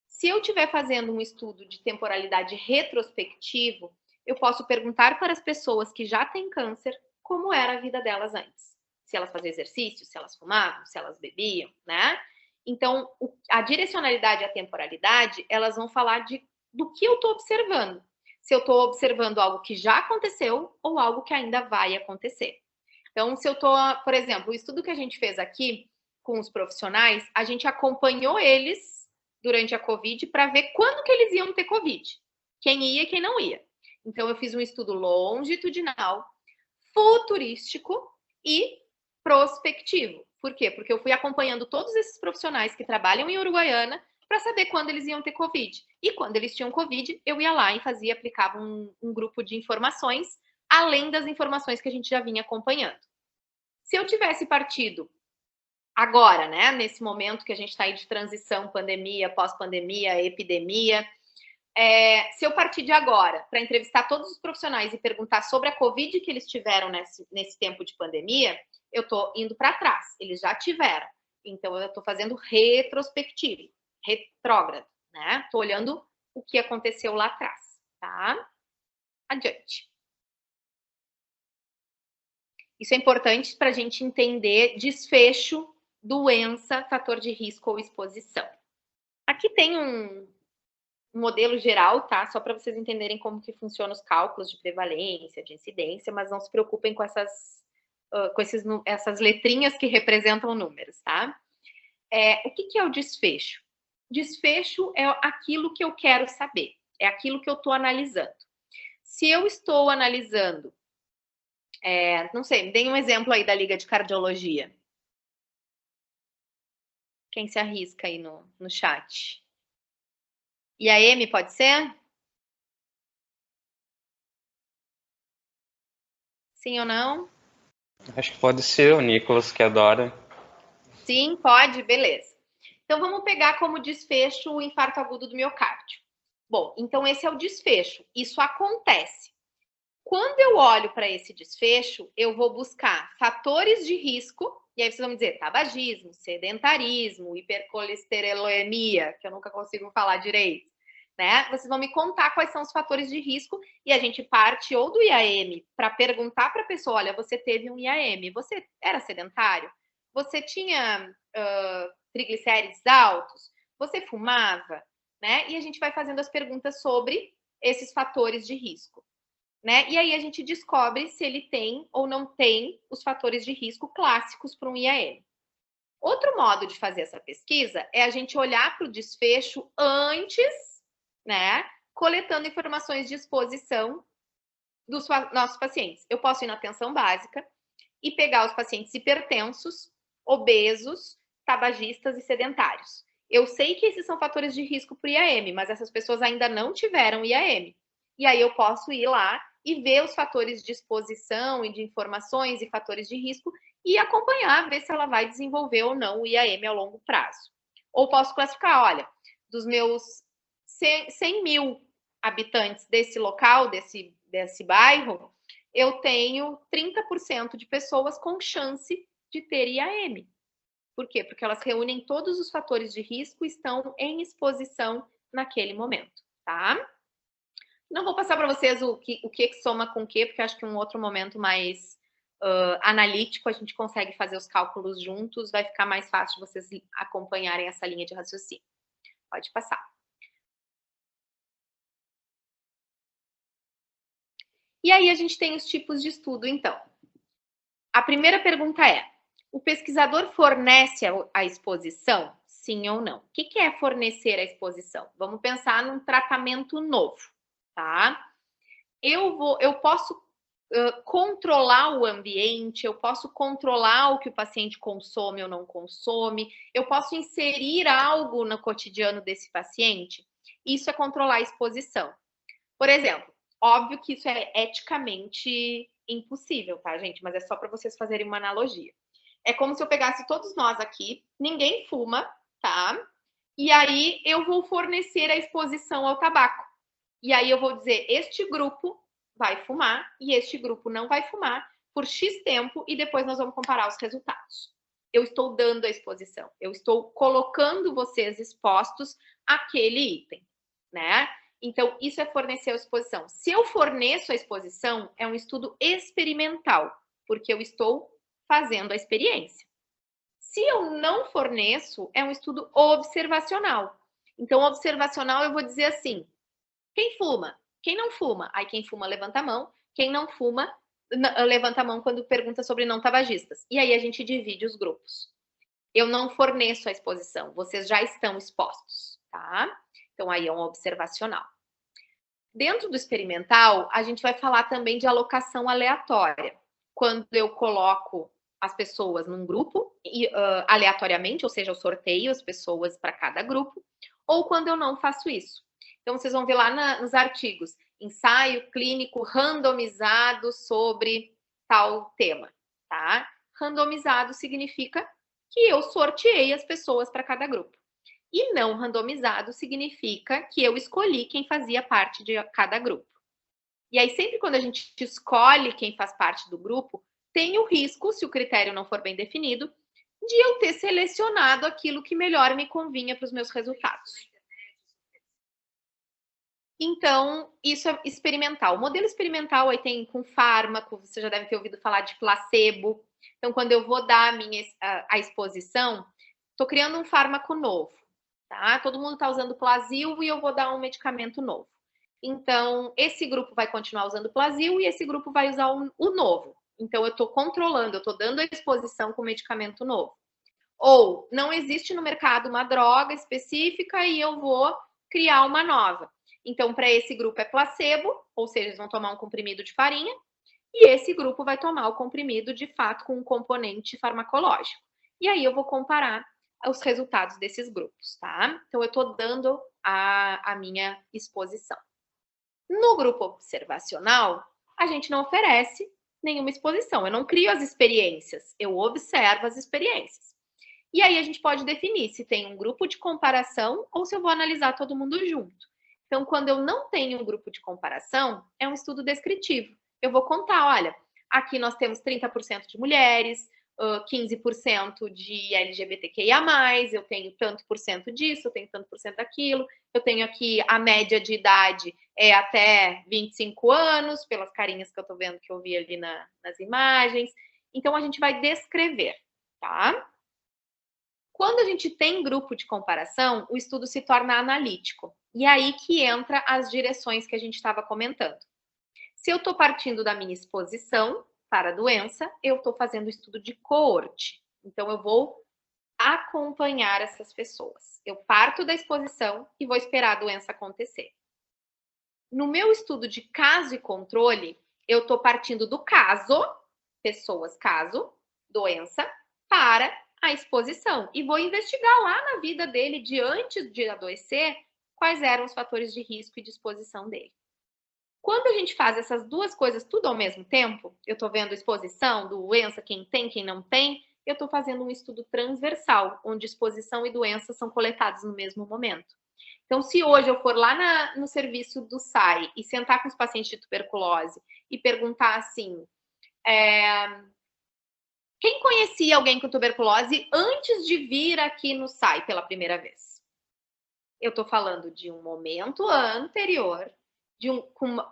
Se eu estiver fazendo um estudo de temporalidade retrospectivo, eu posso perguntar para as pessoas que já têm câncer como era a vida delas antes. Se elas faziam exercício, se elas fumavam, se elas bebiam, né? Então, a direcionalidade e a temporalidade, elas vão falar do que eu estou observando. Se eu estou observando algo que já aconteceu ou algo que ainda vai acontecer. Então, se eu estou, por exemplo, o estudo que a gente fez aqui com os profissionais, a gente acompanhou eles durante a Covid para ver quando que eles iam ter Covid. Quem ia e quem não ia. Então, eu fiz um estudo longitudinal, futurístico e prospectivo. Por quê? Porque eu fui acompanhando todos esses profissionais que trabalham em Uruguaiana para saber quando eles iam ter Covid. E quando eles tinham Covid, eu ia lá e aplicava um grupo de informações, além das informações que a gente já vinha acompanhando. Se eu tivesse partido agora, né? Nesse momento que a gente está aí de transição, pandemia, pós-pandemia, epidemia. Se eu partir de agora para entrevistar todos os profissionais e perguntar sobre a Covid que eles tiveram nesse tempo de pandemia, eu estou indo para trás. Eles já tiveram. Então, eu estou fazendo retrospectivo, retrógrado, né? Estou olhando o que aconteceu lá atrás, tá? Adiante. Isso é importante para a gente entender desfecho, doença, fator de risco ou exposição. Aqui tem um modelo geral, tá? Só para vocês entenderem como que funcionam os cálculos de prevalência, de incidência, mas não se preocupem com essas letrinhas que representam números, tá? O que é o desfecho? Desfecho é aquilo que eu quero saber, é aquilo que eu estou analisando. Se eu estou analisando, não sei, me deem um exemplo aí da Liga de Cardiologia. Quem se arrisca aí no chat? IAM pode ser? Sim ou não? Acho que pode ser o Nicolas, que adora. Sim, pode, beleza. Então, vamos pegar como desfecho o infarto agudo do miocárdio. Bom, então esse é o desfecho. Isso acontece. Quando eu olho para esse desfecho, eu vou buscar fatores de risco, e aí vocês vão me dizer tabagismo, sedentarismo, hipercolesterolemia, que eu nunca consigo falar direito, né? Vocês vão me contar quais são os fatores de risco e a gente parte ou do IAM para perguntar para a pessoa, olha, você teve um IAM, você era sedentário? Você tinha triglicérides altos? Você fumava? Né? E a gente vai fazendo as perguntas sobre esses fatores de risco. Né? E aí a gente descobre se ele tem ou não tem os fatores de risco clássicos para um IAM. Outro modo de fazer essa pesquisa é a gente olhar para o desfecho antes, né? Coletando informações de exposição dos nossos pacientes. Eu posso ir na atenção básica e pegar os pacientes hipertensos, obesos, tabagistas e sedentários. Eu sei que esses são fatores de risco para o IAM, mas essas pessoas ainda não tiveram IAM. E aí eu posso ir lá e ver os fatores de exposição e de informações e fatores de risco e acompanhar, ver se ela vai desenvolver ou não o IAM ao longo prazo. Ou posso classificar, olha, dos meus 100 mil habitantes desse local, desse bairro, eu tenho 30% de pessoas com chance de ter IAM. Por quê? Porque elas reúnem todos os fatores de risco e estão em exposição naquele momento, tá? Não vou passar para vocês o que soma com o que, porque acho que um outro momento mais analítico a gente consegue fazer os cálculos juntos, vai ficar mais fácil vocês acompanharem essa linha de raciocínio. Pode passar. E aí a gente tem os tipos de estudo, então. A primeira pergunta é, o pesquisador fornece a exposição? Sim ou não? O que é fornecer a exposição? Vamos pensar num tratamento novo, tá? Eu posso controlar o ambiente, eu posso controlar o que o paciente consome ou não consome, eu posso inserir algo no cotidiano desse paciente? Isso é controlar a exposição. Por exemplo, óbvio que isso é eticamente impossível, tá, gente? Mas é só para vocês fazerem uma analogia. É como se eu pegasse todos nós aqui, ninguém fuma, tá? E aí eu vou fornecer a exposição ao tabaco. E aí eu vou dizer, este grupo vai fumar e este grupo não vai fumar por X tempo e depois nós vamos comparar os resultados. Eu estou dando a exposição, eu estou colocando vocês expostos àquele item, né? Então, isso é fornecer a exposição. Se eu forneço a exposição, é um estudo experimental, porque eu estou fazendo a experiência. Se eu não forneço, é um estudo observacional. Então, observacional, eu vou dizer assim, quem fuma? Quem não fuma? Aí quem fuma levanta a mão, quem não fuma levanta a mão quando pergunta sobre não tabagistas. E aí a gente divide os grupos. Eu não forneço a exposição, vocês já estão expostos, tá? Então aí é um observacional. Dentro do experimental, a gente vai falar também de alocação aleatória. Quando eu coloco as pessoas num grupo, aleatoriamente, ou seja, eu sorteio as pessoas para cada grupo, ou quando eu não faço isso. Então, vocês vão ver lá nos artigos, ensaio clínico randomizado sobre tal tema, tá? Randomizado significa que eu sorteei as pessoas para cada grupo. E não randomizado significa que eu escolhi quem fazia parte de cada grupo. E aí, sempre quando a gente escolhe quem faz parte do grupo, tem o risco, se o critério não for bem definido, de eu ter selecionado aquilo que melhor me convinha para os meus resultados. Então, isso é experimental. O modelo experimental aí tem com fármaco, você já deve ter ouvido falar de placebo. Então, quando eu vou dar a exposição, estou criando um fármaco novo, tá? Todo mundo está usando Plasil e eu vou dar um medicamento novo. Então, esse grupo vai continuar usando Plasil e esse grupo vai usar o novo. Então, eu estou controlando, eu estou dando a exposição com o medicamento novo. Ou, não existe no mercado uma droga específica e eu vou criar uma nova. Então, para esse grupo é placebo, ou seja, eles vão tomar um comprimido de farinha, e esse grupo vai tomar o comprimido, de fato, com um componente farmacológico. E aí eu vou comparar os resultados desses grupos, tá? Então, eu estou dando a minha exposição. No grupo observacional, a gente não oferece nenhuma exposição. Eu não crio as experiências, eu observo as experiências. E aí a gente pode definir se tem um grupo de comparação ou se eu vou analisar todo mundo junto. Então, quando eu não tenho um grupo de comparação, é um estudo descritivo. Eu vou contar, olha, aqui nós temos 30% de mulheres, 15% de LGBTQIA+, eu tenho tanto por cento disso, eu tenho tanto por cento daquilo, eu tenho aqui a média de idade é até 25 anos, pelas carinhas que eu tô vendo que eu vi ali nas imagens. Então, a gente vai descrever, tá? Quando a gente tem grupo de comparação, o estudo se torna analítico. E aí que entra as direções que a gente estava comentando. Se eu estou partindo da minha exposição para a doença, eu estou fazendo estudo de coorte. Então, eu vou acompanhar essas pessoas. Eu parto da exposição e vou esperar a doença acontecer. No meu estudo de caso e controle, eu estou partindo do caso, pessoas, caso, doença, para a exposição. E vou investigar lá na vida dele, de antes de adoecer, quais eram os fatores de risco e de exposição dele. Quando a gente faz essas duas coisas tudo ao mesmo tempo, eu estou vendo exposição, doença, quem tem, quem não tem, eu estou fazendo um estudo transversal, onde exposição e doença são coletados no mesmo momento. Então, se hoje eu for lá no serviço do SAI e sentar com os pacientes de tuberculose e perguntar assim, quem conhecia alguém com tuberculose antes de vir aqui no SAI pela primeira vez? Eu estou falando de um momento anterior,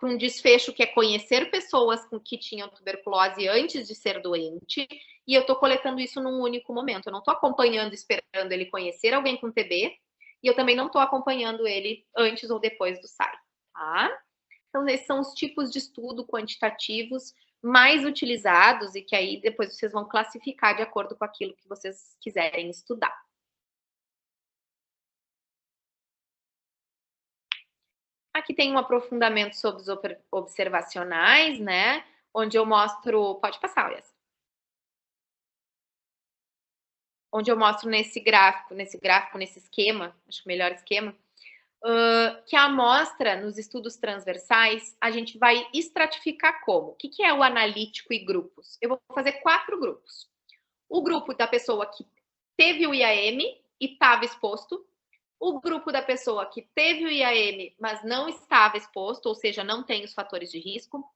um desfecho que é conhecer pessoas que tinham tuberculose antes de ser doente, e eu estou coletando isso num único momento. Eu não estou acompanhando, esperando ele conhecer alguém com TB, e eu também não estou acompanhando ele antes ou depois do SAI, tá? Então, esses são os tipos de estudo quantitativos mais utilizados e que aí depois vocês vão classificar de acordo com aquilo que vocês quiserem estudar. Aqui tem um aprofundamento sobre os observacionais, né? Onde eu mostro... Pode passar, Yas. Onde eu mostro nesse esquema, acho que o melhor esquema, que a amostra nos estudos transversais, a gente vai estratificar como? O que é o analítico e grupos? Eu vou fazer 4 grupos. O grupo da pessoa que teve o IAM e estava exposto, o grupo da pessoa que teve o IAM, mas não estava exposto, ou seja, não tem os fatores de risco,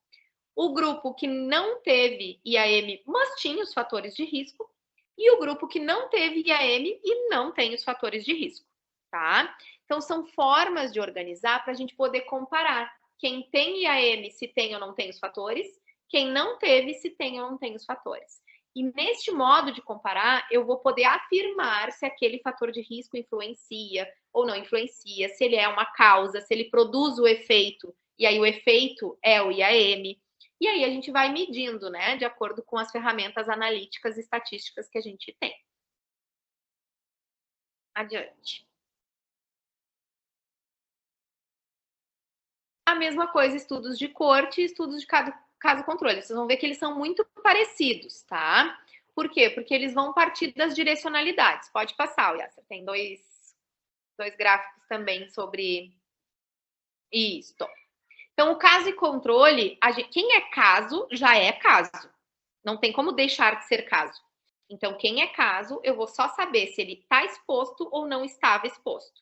o grupo que não teve IAM, mas tinha os fatores de risco, e o grupo que não teve IAM e não tem os fatores de risco, tá? Então, são formas de organizar para a gente poder comparar quem tem IAM, se tem ou não tem os fatores, quem não teve, se tem ou não tem os fatores. E neste modo de comparar, eu vou poder afirmar se aquele fator de risco influencia ou não influencia, se ele é uma causa, se ele produz o efeito, e aí o efeito é o IAM. E aí a gente vai medindo, né, de acordo com as ferramentas analíticas e estatísticas que a gente tem. Adiante. A mesma coisa, estudos de coorte e estudos de caso controle. Vocês vão ver que eles são muito parecidos, tá? Por quê? Porque eles vão partir das direcionalidades. Pode passar, Yasser. Tem dois gráficos também sobre isso. Então, o caso e controle, quem é caso, já é caso. Não tem como deixar de ser caso. Então, quem é caso, eu vou só saber se ele está exposto ou não estava exposto.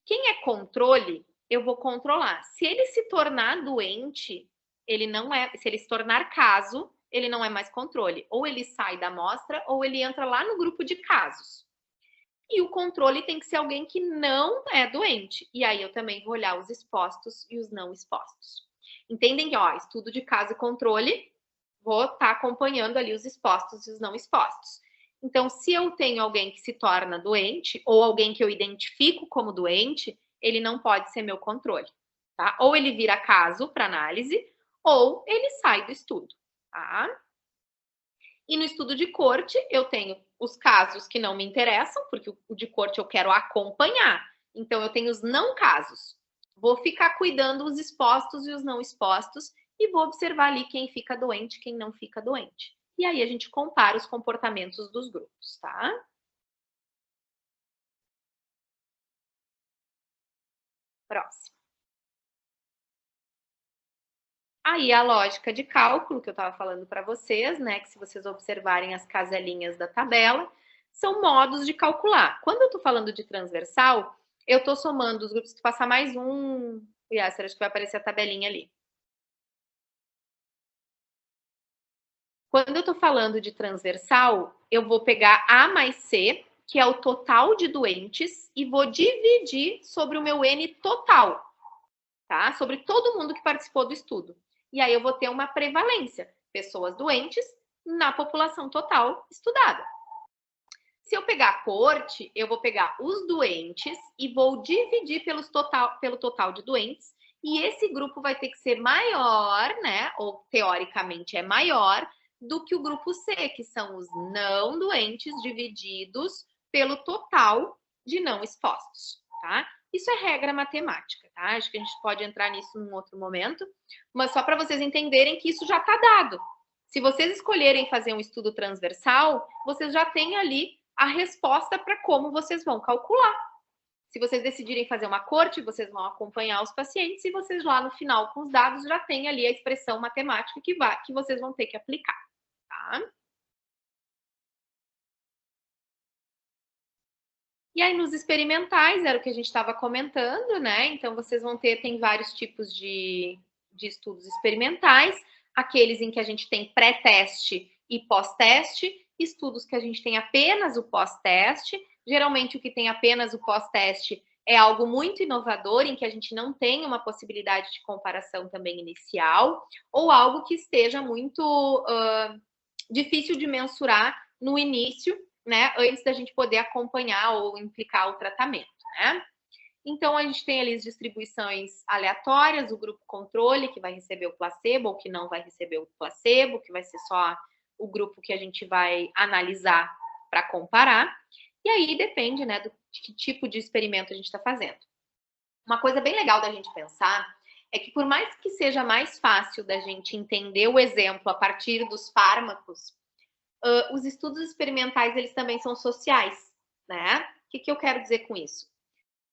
Quem é controle, eu vou controlar. Se ele se tornar doente, ele não é, se ele se tornar caso, ele não é mais controle. Ou ele sai da amostra, ou ele entra lá no grupo de casos. E o controle tem que ser alguém que não é doente. E aí eu também vou olhar os expostos e os não expostos. Entendem que, ó, estudo de caso e controle, vou estar acompanhando ali os expostos e os não expostos. Então, se eu tenho alguém que se torna doente, ou alguém que eu identifico como doente, ele não pode ser meu controle, tá? Ou ele vira caso para análise, ou ele sai do estudo, tá? E no estudo de corte, eu tenho os casos que não me interessam, porque o de corte eu quero acompanhar. Então, eu tenho os não casos. Vou ficar cuidando os expostos e os não expostos e vou observar ali quem fica doente, quem não fica doente. E aí a gente compara os comportamentos dos grupos, tá? Próximo. Aí a lógica de cálculo que eu estava falando para vocês, né? Que se vocês observarem as caselinhas da tabela, são modos de calcular. Quando eu estou falando de transversal, eu estou somando os grupos. Se tu passar mais um, Yasser, acho que vai aparecer a tabelinha ali. Quando eu estou falando de transversal, eu vou pegar A mais C, que é o total de doentes, e vou dividir sobre o meu N total, tá? Sobre todo mundo que participou do estudo. E aí eu vou ter uma prevalência, pessoas doentes na população total estudada. Se eu pegar a corte, eu vou pegar os doentes e vou dividir pelo total de doentes, e esse grupo vai ter que ser maior, né? Ou teoricamente é maior do que o grupo C, que são os não doentes divididos pelo total de não expostos, tá? Isso é regra matemática, tá? Acho que a gente pode entrar nisso num outro momento, mas só para vocês entenderem que isso já está dado. Se vocês escolherem fazer um estudo transversal, vocês já têm ali a resposta para como vocês vão calcular. Se vocês decidirem fazer uma corte, vocês vão acompanhar os pacientes e vocês lá no final, com os dados, já têm ali a expressão matemática que vocês vão ter que aplicar, tá? E aí, nos experimentais, era o que a gente estava comentando, né? Então, vocês vão ter, tem vários tipos de estudos experimentais, aqueles em que a gente tem pré-teste e pós-teste, estudos que a gente tem apenas o pós-teste. Geralmente, o que tem apenas o pós-teste é algo muito inovador, em que a gente não tem uma possibilidade de comparação também inicial, ou algo que esteja muito difícil de mensurar no início, né, antes da gente poder acompanhar ou implicar o tratamento, né? Então, a gente tem ali as distribuições aleatórias, o grupo controle, que vai receber o placebo, ou que não vai receber o placebo, que vai ser só o grupo que a gente vai analisar para comparar. E aí depende, né, de que tipo de experimento a gente está fazendo. Uma coisa bem legal da gente pensar é que, por mais que seja mais fácil da gente entender o exemplo a partir dos fármacos, os estudos experimentais, eles também são sociais, né? O que eu quero dizer com isso?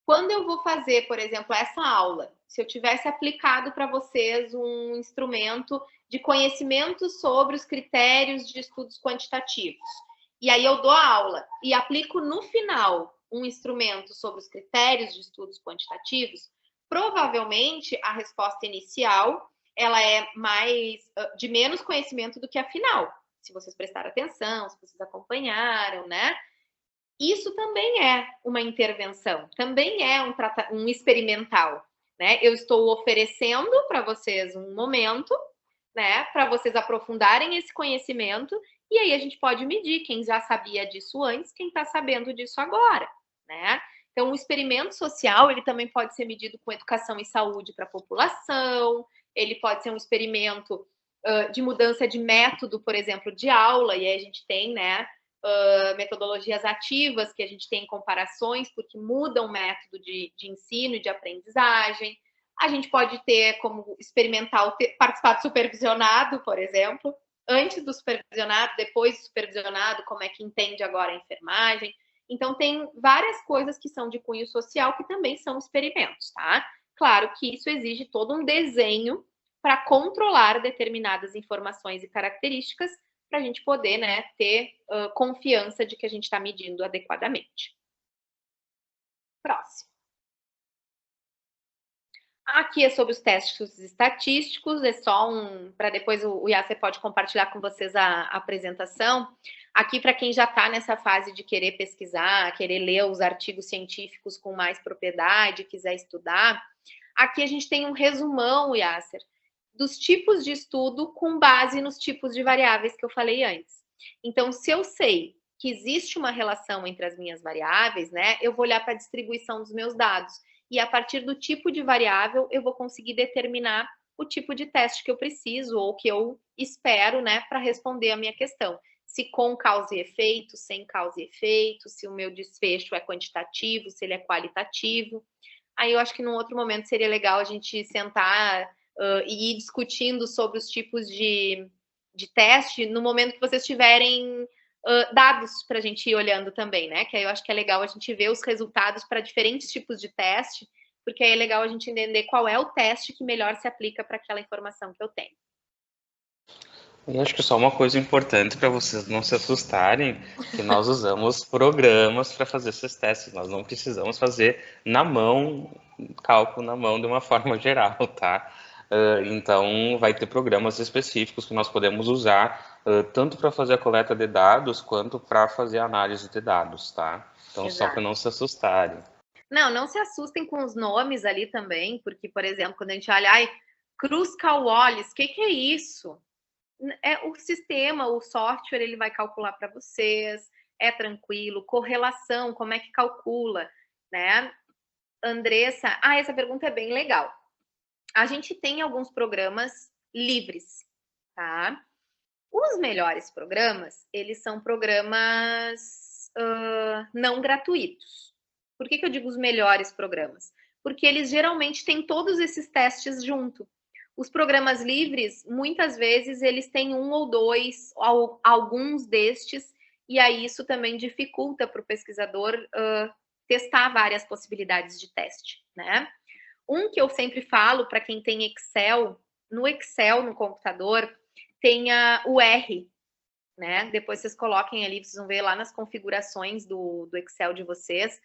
Quando eu vou fazer, por exemplo, essa aula, se eu tivesse aplicado para vocês um instrumento de conhecimento sobre os critérios de estudos quantitativos, e aí eu dou a aula e aplico no final um instrumento sobre os critérios de estudos quantitativos, provavelmente a resposta inicial ela é mais de menos conhecimento do que a final. Se vocês prestaram atenção, se vocês acompanharam, né? Isso também é uma intervenção, também é um experimental, né? Eu estou oferecendo para vocês um momento, né? Para vocês aprofundarem esse conhecimento, e aí a gente pode medir quem já sabia disso antes, quem está sabendo disso agora, né? Então, o experimento social, ele também pode ser medido com educação e saúde para a população, ele pode ser um experimento de mudança de método, por exemplo, de aula, e aí a gente tem, né, metodologias ativas, que a gente tem comparações, porque mudam o método de ensino e de aprendizagem. A gente pode ter como experimental participar do supervisionado, por exemplo, antes do supervisionado, depois do supervisionado, como é que entende agora a enfermagem. Então, tem várias coisas que são de cunho social que também são experimentos, tá? Claro que isso exige todo um desenho para controlar determinadas informações e características para a gente poder, né, ter confiança de que a gente está medindo adequadamente. Próximo. Aqui é sobre os testes estatísticos, é só para depois o Yasser pode compartilhar com vocês a apresentação. Aqui, para quem já está nessa fase de querer pesquisar, querer ler os artigos científicos com mais propriedade, quiser estudar, aqui a gente tem um resumão, Yasser, dos tipos de estudo com base nos tipos de variáveis que eu falei antes. Então, se eu sei que existe uma relação entre as minhas variáveis, né, eu vou olhar para a distribuição dos meus dados. E a partir do tipo de variável, eu vou conseguir determinar o tipo de teste que eu preciso ou que eu espero, né, para responder a minha questão. Se com causa e efeito, sem causa e efeito, se o meu desfecho é quantitativo, se ele é qualitativo. Aí eu acho que num outro momento seria legal a gente sentar e ir discutindo sobre os tipos de teste no momento que vocês tiverem dados para a gente ir olhando também, né? Que aí eu acho que é legal a gente ver os resultados para diferentes tipos de teste, porque aí é legal a gente entender qual é o teste que melhor se aplica para aquela informação que eu tenho. E acho que só uma coisa importante para vocês não se assustarem, que nós usamos programas para fazer esses testes, nós não precisamos fazer na mão, cálculo na mão de uma forma geral, tá? Então, vai ter programas específicos que nós podemos usar tanto para fazer a coleta de dados quanto para fazer a análise de dados, tá? Então, exato, só para não se assustarem. Não se assustem com os nomes ali também, porque, por exemplo, quando a gente olha, Kruskal-Wallis, o que é isso? É o sistema, o software, ele vai calcular para vocês, é tranquilo. Correlação, como é que calcula, né? Andressa, essa pergunta é bem legal. A gente tem alguns programas livres, tá? Os melhores programas, eles são programas não gratuitos. Por que eu digo os melhores programas? Porque eles geralmente têm todos esses testes junto. Os programas livres, muitas vezes, eles têm um ou dois, alguns destes, e aí isso também dificulta para o pesquisador testar várias possibilidades de teste, né? Um que eu sempre falo para quem tem Excel, no computador, tem o R, né? Depois vocês coloquem ali, vocês vão ver lá nas configurações do Excel de vocês.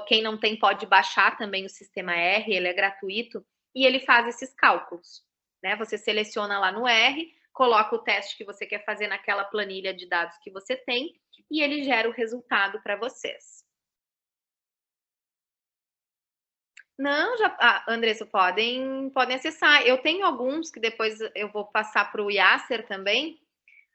Quem não tem pode baixar também o sistema R, ele é gratuito, e ele faz esses cálculos, né? Você seleciona lá no R, coloca o teste que você quer fazer naquela planilha de dados que você tem, e ele gera o resultado para vocês. Não, Andressa, podem acessar. Eu tenho alguns que depois eu vou passar para o Yasser também,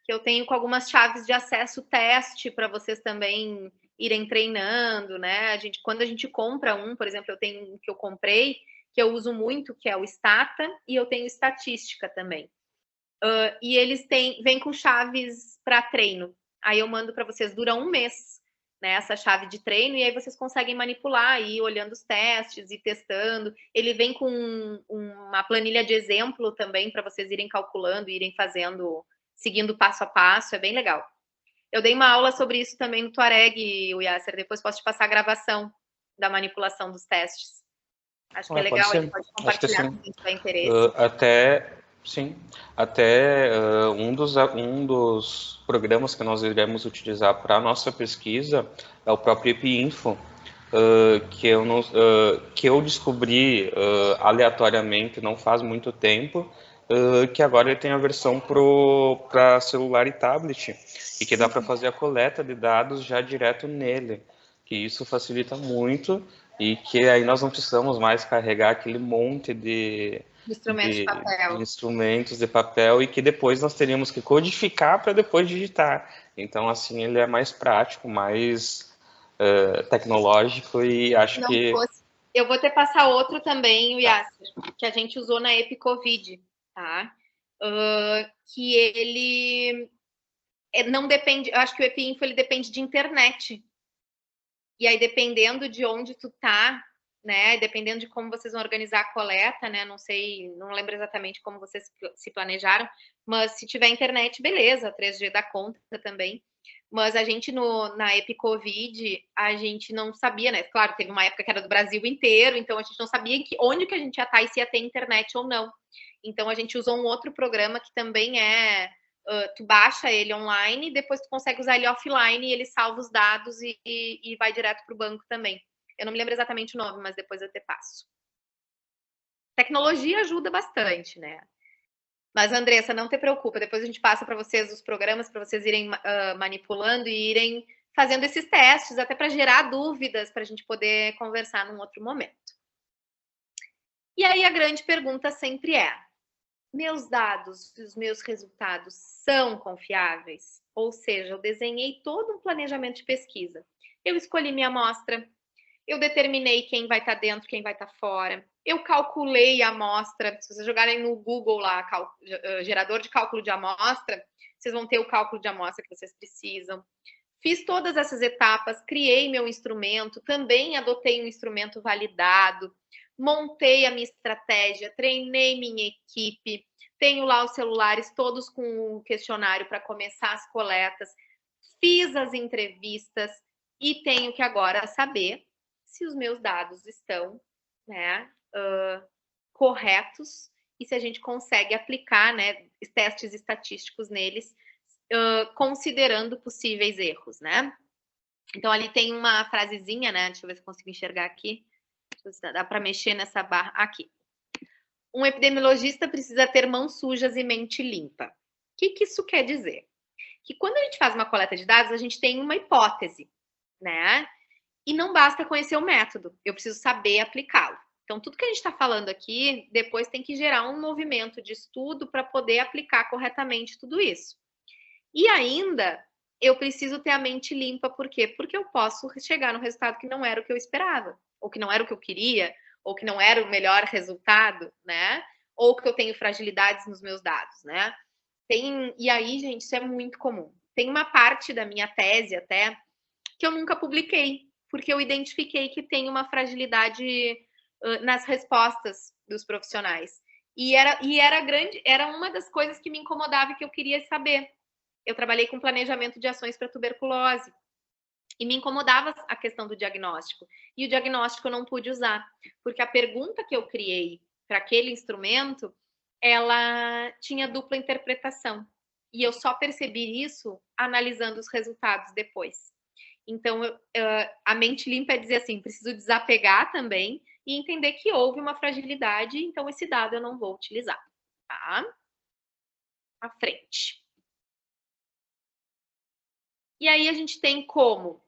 que eu tenho com algumas chaves de acesso teste para vocês também irem treinando, né? Quando a gente compra por exemplo, eu tenho um que eu comprei, que eu uso muito, que é o Stata, e eu tenho estatística também. E eles vêm com chaves para treino. Aí eu mando para vocês, dura um mês. Né, essa chave de treino, e aí vocês conseguem manipular, ir olhando os testes e testando. Ele vem com uma planilha de exemplo também, para vocês irem calculando, irem fazendo, seguindo passo a passo, é bem legal. Eu dei uma aula sobre isso também no Tuareg, Yasser, depois posso te passar a gravação da manipulação dos testes. Acho que é legal, a gente pode compartilhar se tiver interesse. Até um dos programas que nós iremos utilizar para a nossa pesquisa é o próprio EpiInfo, que eu descobri aleatoriamente não faz muito tempo, que agora ele tem a versão para celular e tablet, e que dá para fazer a coleta de dados já direto nele, que isso facilita muito, e que aí nós não precisamos mais carregar aquele monte de instrumentos de papel, e que depois nós teríamos que codificar para depois digitar. Então, assim, ele é mais prático, mais tecnológico, e acho que... Eu vou te passar outro também, o Yasser, que a gente usou na EpiCovid, tá? Que ele não depende... Eu acho que o EpiInfo, ele depende de internet. E aí, dependendo de onde tu tá, né, dependendo de como vocês vão organizar a coleta, né, não lembro exatamente como vocês se planejaram, mas se tiver internet, beleza, 3G dá conta também. Mas a gente, na EpiCovid, a gente não sabia, né, claro, teve uma época que era do Brasil inteiro, então a gente não sabia onde que a gente ia estar e se ia ter internet ou não. Então, a gente usou um outro programa que também é tu baixa ele online, depois tu consegue usar ele offline e ele salva os dados e vai direto para o banco também. Eu não me lembro exatamente o nome, mas depois eu te passo. Tecnologia ajuda bastante, né? Mas, Andressa, não te preocupa, depois a gente passa para vocês os programas para vocês irem manipulando e irem fazendo esses testes, até para gerar dúvidas, para a gente poder conversar num outro momento. E aí a grande pergunta sempre é: meus dados, os meus resultados são confiáveis? Ou seja, eu desenhei todo um planejamento de pesquisa. Eu escolhi minha amostra, eu determinei quem vai estar dentro, quem vai estar fora. Eu calculei a amostra. Se vocês jogarem no Google lá, gerador de cálculo de amostra, vocês vão ter o cálculo de amostra que vocês precisam. Fiz todas essas etapas, criei meu instrumento, também adotei um instrumento validado, montei a minha estratégia, treinei minha equipe, tenho lá os celulares todos com o questionário para começar as coletas, fiz as entrevistas e tenho que agora saber se os meus dados estão, né, corretos e se a gente consegue aplicar, né, testes estatísticos neles, considerando possíveis erros, né? Então, ali tem uma frasezinha, né? Deixa eu ver se eu consigo enxergar aqui. Dá para mexer nessa barra aqui. Um epidemiologista precisa ter mãos sujas e mente limpa. O que isso quer dizer? Que quando a gente faz uma coleta de dados, a gente tem uma hipótese, né? E não basta conhecer o método, eu preciso saber aplicá-lo. Então, tudo que a gente está falando aqui, depois tem que gerar um movimento de estudo para poder aplicar corretamente tudo isso. E ainda, eu preciso ter a mente limpa, por quê? Porque eu posso chegar no resultado que não era o que eu esperava, ou que não era o que eu queria, ou que não era o melhor resultado, né? Ou que eu tenho fragilidades nos meus dados, né? E aí, gente, isso é muito comum. Tem uma parte da minha tese até que eu nunca publiquei, porque eu identifiquei que tem uma fragilidade nas respostas dos profissionais. E era uma das coisas que me incomodava e que eu queria saber. Eu trabalhei com planejamento de ações para tuberculose e me incomodava a questão do diagnóstico. E o diagnóstico eu não pude usar, porque a pergunta que eu criei para aquele instrumento, ela tinha dupla interpretação. E eu só percebi isso analisando os resultados depois. Então, a mente limpa é dizer assim, preciso desapegar também e entender que houve uma fragilidade, então esse dado eu não vou utilizar, tá? À frente. E aí a gente tem como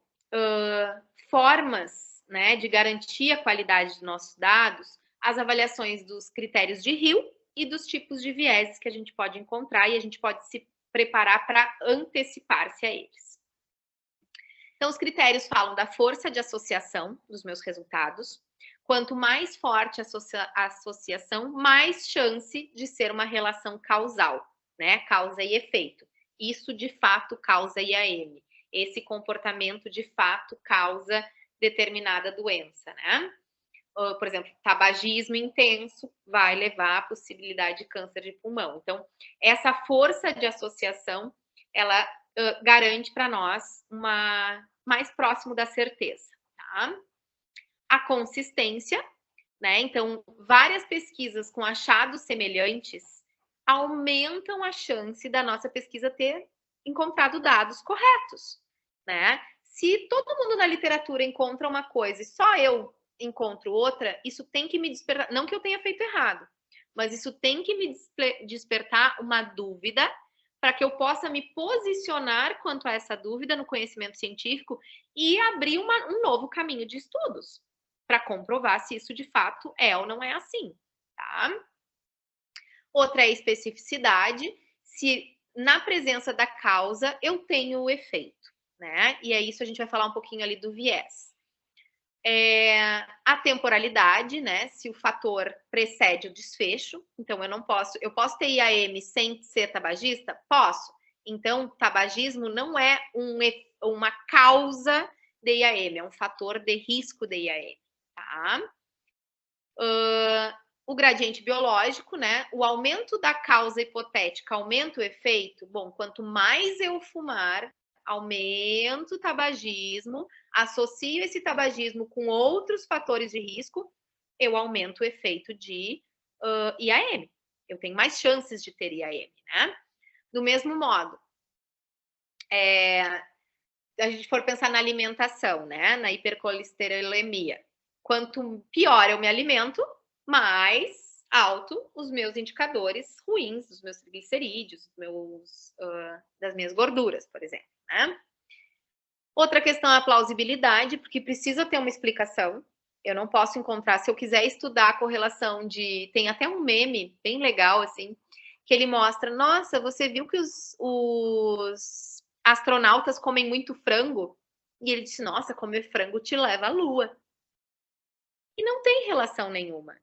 formas, né, de garantir a qualidade dos nossos dados, as avaliações dos critérios de Hill e dos tipos de vieses que a gente pode encontrar e a gente pode se preparar para antecipar-se a eles. Então, os critérios falam da força de associação dos meus resultados. Quanto mais forte a associação, mais chance de ser uma relação causal, né? Causa e efeito. Isso, de fato, causa IAM. Esse comportamento, de fato, causa determinada doença, né? Por exemplo, tabagismo intenso vai levar à possibilidade de câncer de pulmão. Então, essa força de associação, ela garante para nós mais próximo da certeza, tá? A consistência, né? Então, várias pesquisas com achados semelhantes aumentam a chance da nossa pesquisa ter encontrado dados corretos, né? Se todo mundo na literatura encontra uma coisa e só eu encontro outra, isso tem que me despertar, não que eu tenha feito errado, mas isso tem que me despertar uma dúvida para que eu possa me posicionar quanto a essa dúvida no conhecimento científico e abrir um novo caminho de estudos para comprovar se isso de fato é ou não é assim, tá? Outra é a especificidade, se na presença da causa eu tenho o efeito, né? E é isso, a gente vai falar um pouquinho ali do viés. A temporalidade, né? Se o fator precede o desfecho, então eu posso ter IAM sem ser tabagista? Posso. Então, tabagismo não é uma causa de IAM, é um fator de risco de IAM, tá? O gradiente biológico, né? O aumento da causa hipotética aumenta o efeito? Bom, quanto mais eu fumar, aumento o tabagismo, associo esse tabagismo com outros fatores de risco, eu aumento o efeito de IAM. Eu tenho mais chances de ter IAM, né? Do mesmo modo, se a gente for pensar na alimentação, né, na hipercolesterolemia, quanto pior eu me alimento, mais alto os meus indicadores ruins, dos meus triglicerídeos, das minhas gorduras, por exemplo, né? Outra questão é a plausibilidade, porque precisa ter uma explicação. Eu não posso encontrar, se eu quiser estudar a correlação de... Tem até um meme bem legal, assim, que ele mostra, nossa, você viu que os astronautas comem muito frango? E ele disse, nossa, comer frango te leva à Lua. E não tem relação nenhuma.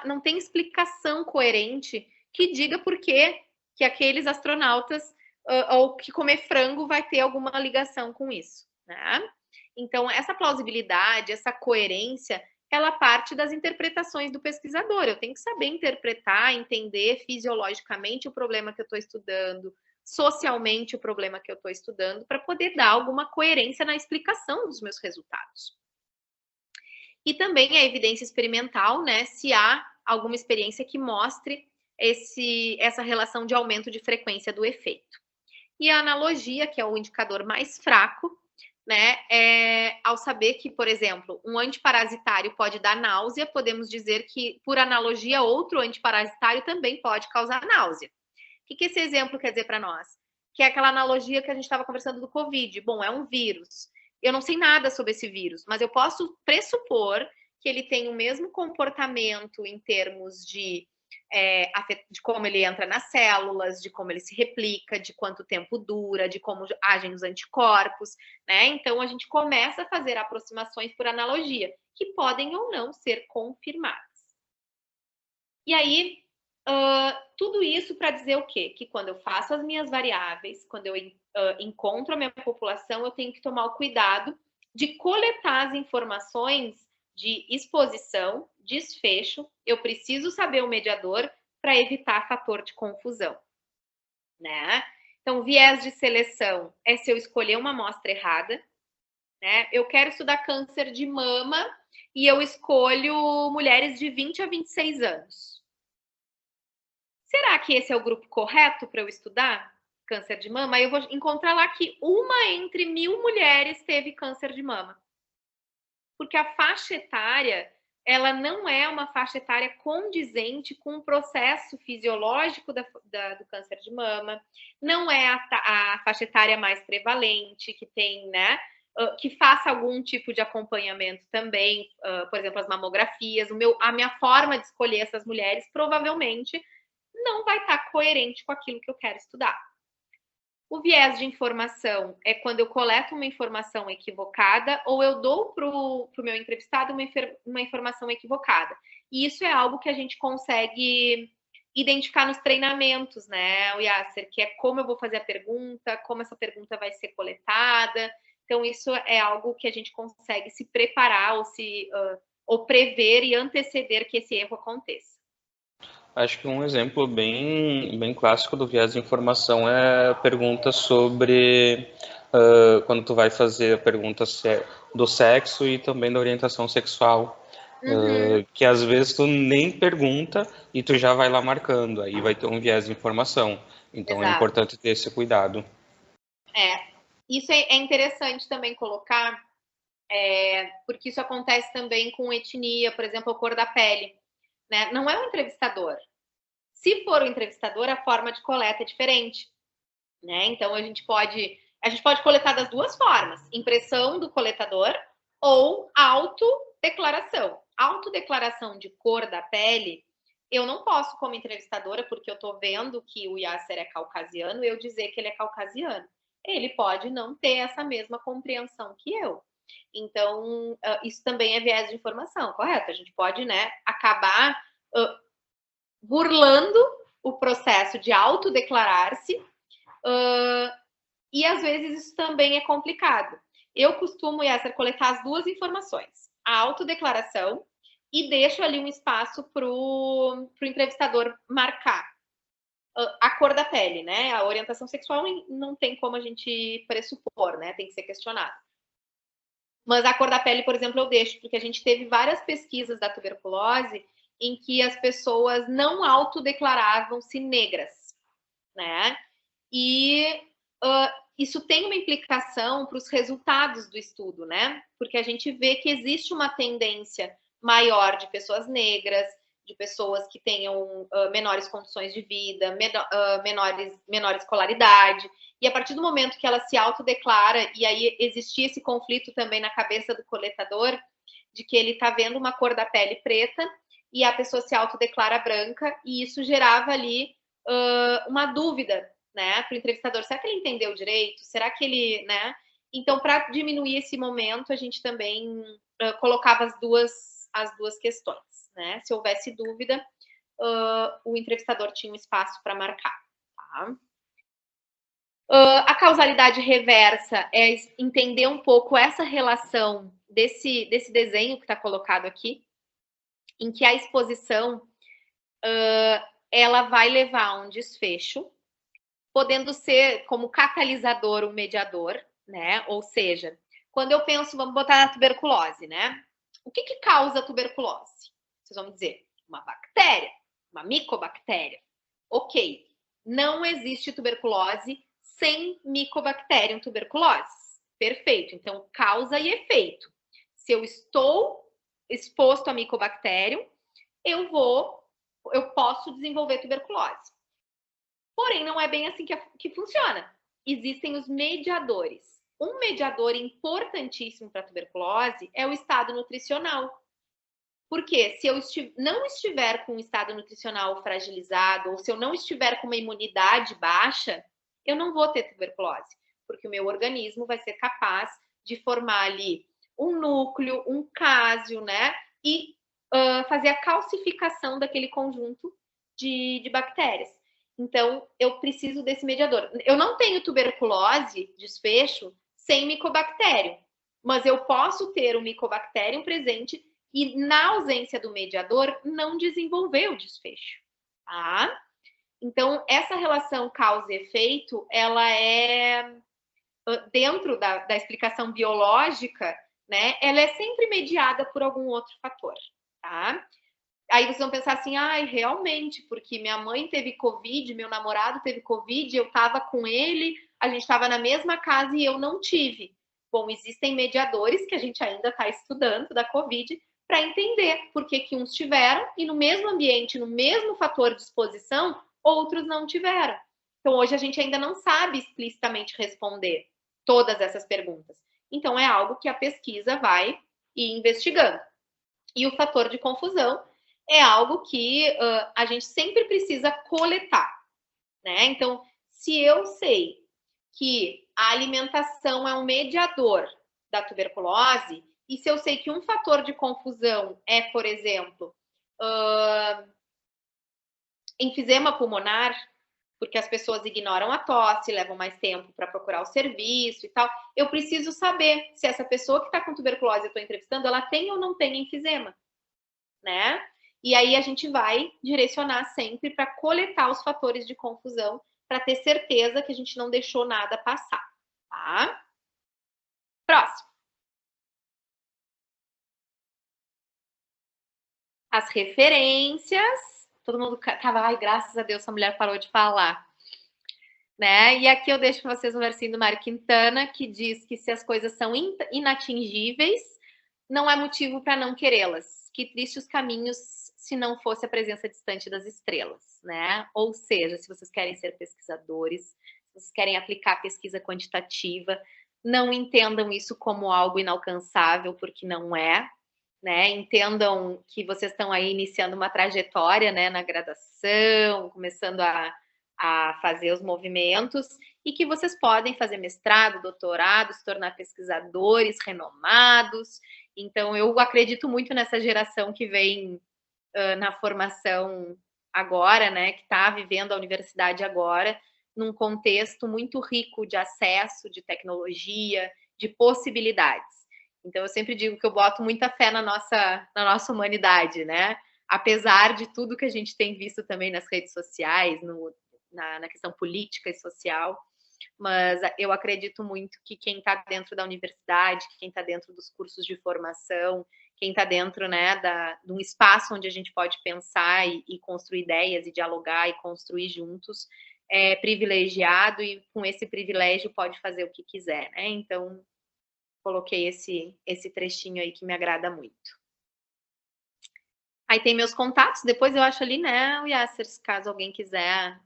Não tem explicação coerente que diga por que aqueles astronautas ou que comer frango vai ter alguma ligação com isso, né? Então, essa plausibilidade, essa coerência, ela parte das interpretações do pesquisador. Eu tenho que saber interpretar, entender fisiologicamente o problema que eu estou estudando, socialmente o problema que eu estou estudando, para poder dar alguma coerência na explicação dos meus resultados. E também a evidência experimental, né? Se há alguma experiência que mostre essa relação de aumento de frequência do efeito. E a analogia, que é o indicador mais fraco, né? Ao saber que, por exemplo, um antiparasitário pode dar náusea, podemos dizer que, por analogia, outro antiparasitário também pode causar náusea. O que esse exemplo quer dizer para nós? Que é aquela analogia que a gente estava conversando do Covid. Bom, é um vírus. Eu não sei nada sobre esse vírus, mas eu posso pressupor que ele tem o mesmo comportamento em termos de como ele entra nas células, de como ele se replica, de quanto tempo dura, de como agem os anticorpos, né? Então, a gente começa a fazer aproximações por analogia, que podem ou não ser confirmadas. E aí, tudo isso para dizer o quê? Que quando eu faço as minhas variáveis, quando eu encontro a minha população, eu tenho que tomar o cuidado de coletar as informações de exposição, desfecho. Eu preciso saber o mediador para evitar fator de confusão, né? Então, viés de seleção é se eu escolher uma amostra errada, né? Eu quero estudar câncer de mama e eu escolho mulheres de 20 a 26 anos. Será que esse é o grupo correto para eu estudar câncer de mama? Aí eu vou encontrar lá que 1 entre 1000 mulheres teve câncer de mama. Porque a faixa etária, ela não é uma faixa etária condizente com o processo fisiológico do câncer de mama, não é a faixa etária mais prevalente, que tem, né, que faça algum tipo de acompanhamento também, por exemplo, as mamografias. A minha forma de escolher essas mulheres provavelmente não vai estar coerente com aquilo que eu quero estudar. O viés de informação é quando eu coleto uma informação equivocada ou eu dou para o meu entrevistado uma informação equivocada. E isso é algo que a gente consegue identificar nos treinamentos, né, Yasser? Que é como eu vou fazer a pergunta, como essa pergunta vai ser coletada. Então, isso é algo que a gente consegue se preparar ou prever e anteceder que esse erro aconteça. Acho que um exemplo bem clássico do viés de informação é a pergunta sobre quando tu vai fazer a pergunta do sexo e também da orientação sexual, que às vezes tu nem pergunta e tu já vai lá marcando, aí vai ter um viés de informação. Então, exato, é importante ter esse cuidado. Isso é interessante também colocar, porque isso acontece também com etnia, por exemplo, a cor da pele. Né? Não é um entrevistador. Se for um entrevistador, a forma de coleta é diferente, né? Então, a gente pode coletar das duas formas: impressão do coletador ou autodeclaração. Autodeclaração de cor da pele, eu não posso, como entrevistadora, porque eu estou vendo que o Yasser é caucasiano, eu dizer que ele é caucasiano. Ele pode não ter essa mesma compreensão que eu. Então, isso também é viés de informação, correto? A gente pode, né, acabar burlando o processo de autodeclarar-se e, às vezes, isso também é complicado. Eu costumo, Yasser, coletar as duas informações, a autodeclaração e deixo ali um espaço para o entrevistador marcar a cor da pele, né? A orientação sexual não tem como a gente pressupor, né? Tem que ser questionado. Mas a cor da pele, por exemplo, eu deixo, porque a gente teve várias pesquisas da tuberculose em que as pessoas não autodeclaravam-se negras, né? E isso tem uma implicação para os resultados do estudo, né? Porque a gente vê que existe uma tendência maior de pessoas negras, de pessoas que tenham menores condições de vida, menor escolaridade, e a partir do momento que ela se autodeclara, e aí existia esse conflito também na cabeça do coletador, de que ele está vendo uma cor da pele preta, e a pessoa se autodeclara branca, e isso gerava ali uma dúvida, né, para o entrevistador, será que ele entendeu direito? Será que ele, né? Então, para diminuir esse momento, a gente também colocava as duas questões, né? Se houvesse dúvida, o entrevistador tinha um espaço para marcar. Tá? A causalidade reversa é entender um pouco essa relação desse desenho que está colocado aqui, em que a exposição ela vai levar a um desfecho, podendo ser como catalisador um mediador, né? Ou seja, quando eu penso, vamos botar na tuberculose, né? O que causa a tuberculose? Vocês vão dizer, uma bactéria, uma micobactéria. Ok, não existe tuberculose sem Mycobacterium tuberculosis. Perfeito, então causa e efeito. Se eu estou exposto a Mycobacterium, eu posso desenvolver tuberculose. Porém, não é bem assim que funciona. Existem os mediadores. Um mediador importantíssimo para a tuberculose é o estado nutricional. Porque se eu não estiver com um estado nutricional fragilizado, ou se eu não estiver com uma imunidade baixa, eu não vou ter tuberculose. Porque o meu organismo vai ser capaz de formar ali um núcleo, um cásio, né? E fazer a calcificação daquele conjunto de bactérias. Então, eu preciso desse mediador. Eu não tenho tuberculose, desfecho, sem Mycobacterium, mas eu posso ter o Mycobacterium presente e, na ausência do mediador, não desenvolver o desfecho. Tá? Então, essa relação causa e efeito, ela é, dentro da explicação biológica, né, ela é sempre mediada por algum outro fator. Tá? Aí vocês vão pensar assim, realmente, porque minha mãe teve Covid, meu namorado teve Covid, eu estava com ele, a gente estava na mesma casa e eu não tive. Bom, existem mediadores que a gente ainda está estudando da Covid para entender por que uns tiveram e no mesmo ambiente, no mesmo fator de exposição, outros não tiveram. Então, hoje a gente ainda não sabe explicitamente responder todas essas perguntas. Então, é algo que a pesquisa vai ir investigando. E o fator de confusão é algo que a gente sempre precisa coletar, né? Então, se eu sei que a alimentação é um mediador da tuberculose, e se eu sei que um fator de confusão é, por exemplo, enfisema pulmonar, porque as pessoas ignoram a tosse, levam mais tempo para procurar o serviço e tal, eu preciso saber se essa pessoa que está com tuberculose, eu estou entrevistando, ela tem ou não tem enfisema, né? E aí a gente vai direcionar sempre para coletar os fatores de confusão, para ter certeza que a gente não deixou nada passar, tá? Próximo. As referências. Todo mundo tava, ai, graças a Deus, essa mulher parou de falar. Né? E aqui eu deixo para vocês um versinho do Mário Quintana, que diz que se as coisas são inatingíveis, não há motivo para não querê-las. Que tristes os caminhos se não fosse a presença distante das estrelas, né? Ou seja, se vocês querem ser pesquisadores, se vocês querem aplicar pesquisa quantitativa, não entendam isso como algo inalcançável, porque não é, né? Entendam que vocês estão aí iniciando uma trajetória, né, na graduação, começando a fazer os movimentos, e que vocês podem fazer mestrado, doutorado, se tornar pesquisadores renomados. Então, eu acredito muito nessa geração que vem na formação agora, né, que está vivendo a universidade agora, num contexto muito rico de acesso, de tecnologia, de possibilidades. Então, eu sempre digo que eu boto muita fé na nossa humanidade, né? Apesar de tudo que a gente tem visto também nas redes sociais, na questão política e social, mas eu acredito muito que quem está dentro da universidade, quem está dentro dos cursos de formação, quem está dentro, né, de um espaço onde a gente pode pensar e construir ideias e dialogar e construir juntos, é privilegiado e com esse privilégio pode fazer o que quiser, né? Então, coloquei esse trechinho aí que me agrada muito. Aí tem meus contatos, depois eu acho ali, né, o Yasser, caso alguém quiser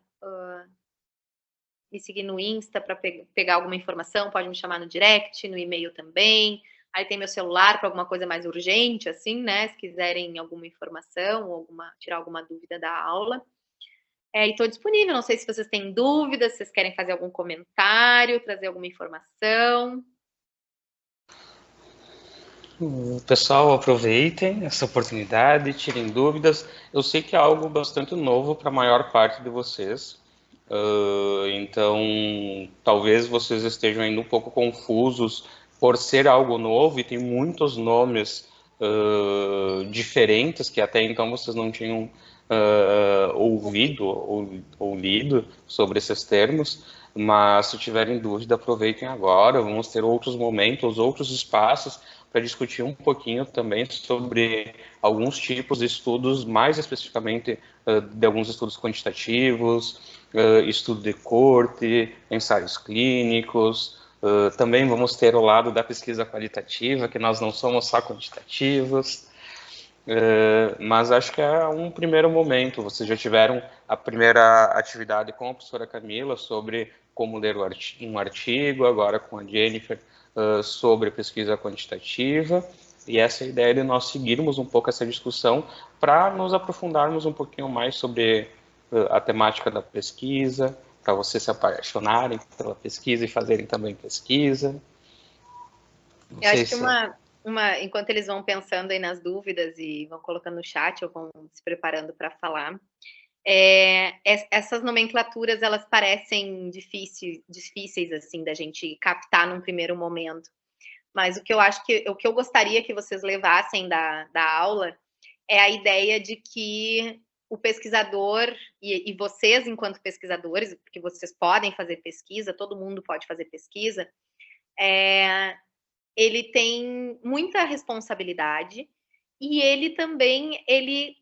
me seguir no Insta para pegar alguma informação, pode me chamar no direct, no e-mail também. Aí tem meu celular para alguma coisa mais urgente, assim, né? Se quiserem alguma informação ou tirar alguma dúvida da aula. E estou disponível, não sei se vocês têm dúvidas, se vocês querem fazer algum comentário, trazer alguma informação. Pessoal, aproveitem essa oportunidade, tirem dúvidas. Eu sei que é algo bastante novo para a maior parte de vocês. Então, talvez vocês estejam ainda um pouco confusos por ser algo novo e tem muitos nomes diferentes que até então vocês não tinham ouvido ou lido sobre esses termos. Mas se tiverem dúvida, aproveitem agora. Vamos ter outros momentos, outros espaços para discutir um pouquinho também sobre alguns tipos de estudos, mais especificamente de alguns estudos quantitativos, estudo de corte, ensaios clínicos. Também vamos ter o lado da pesquisa qualitativa, que nós não somos só quantitativos. Mas acho que é um primeiro momento. Vocês já tiveram a primeira atividade com a professora Camila sobre como ler um artigo, agora com a Jennifer sobre pesquisa quantitativa, e essa é a ideia de nós seguirmos um pouco essa discussão para nos aprofundarmos um pouquinho mais sobre a temática da pesquisa, para vocês se apaixonarem pela pesquisa e fazerem também pesquisa. Eu acho que enquanto eles vão pensando aí nas dúvidas e vão colocando no chat ou vão se preparando para falar, essas nomenclaturas, elas parecem difíceis, assim, da gente captar num primeiro momento. Mas o que eu gostaria que vocês levassem da aula é a ideia de que o pesquisador, e vocês enquanto pesquisadores, porque vocês podem fazer pesquisa, todo mundo pode fazer pesquisa, ele tem muita responsabilidade e ele também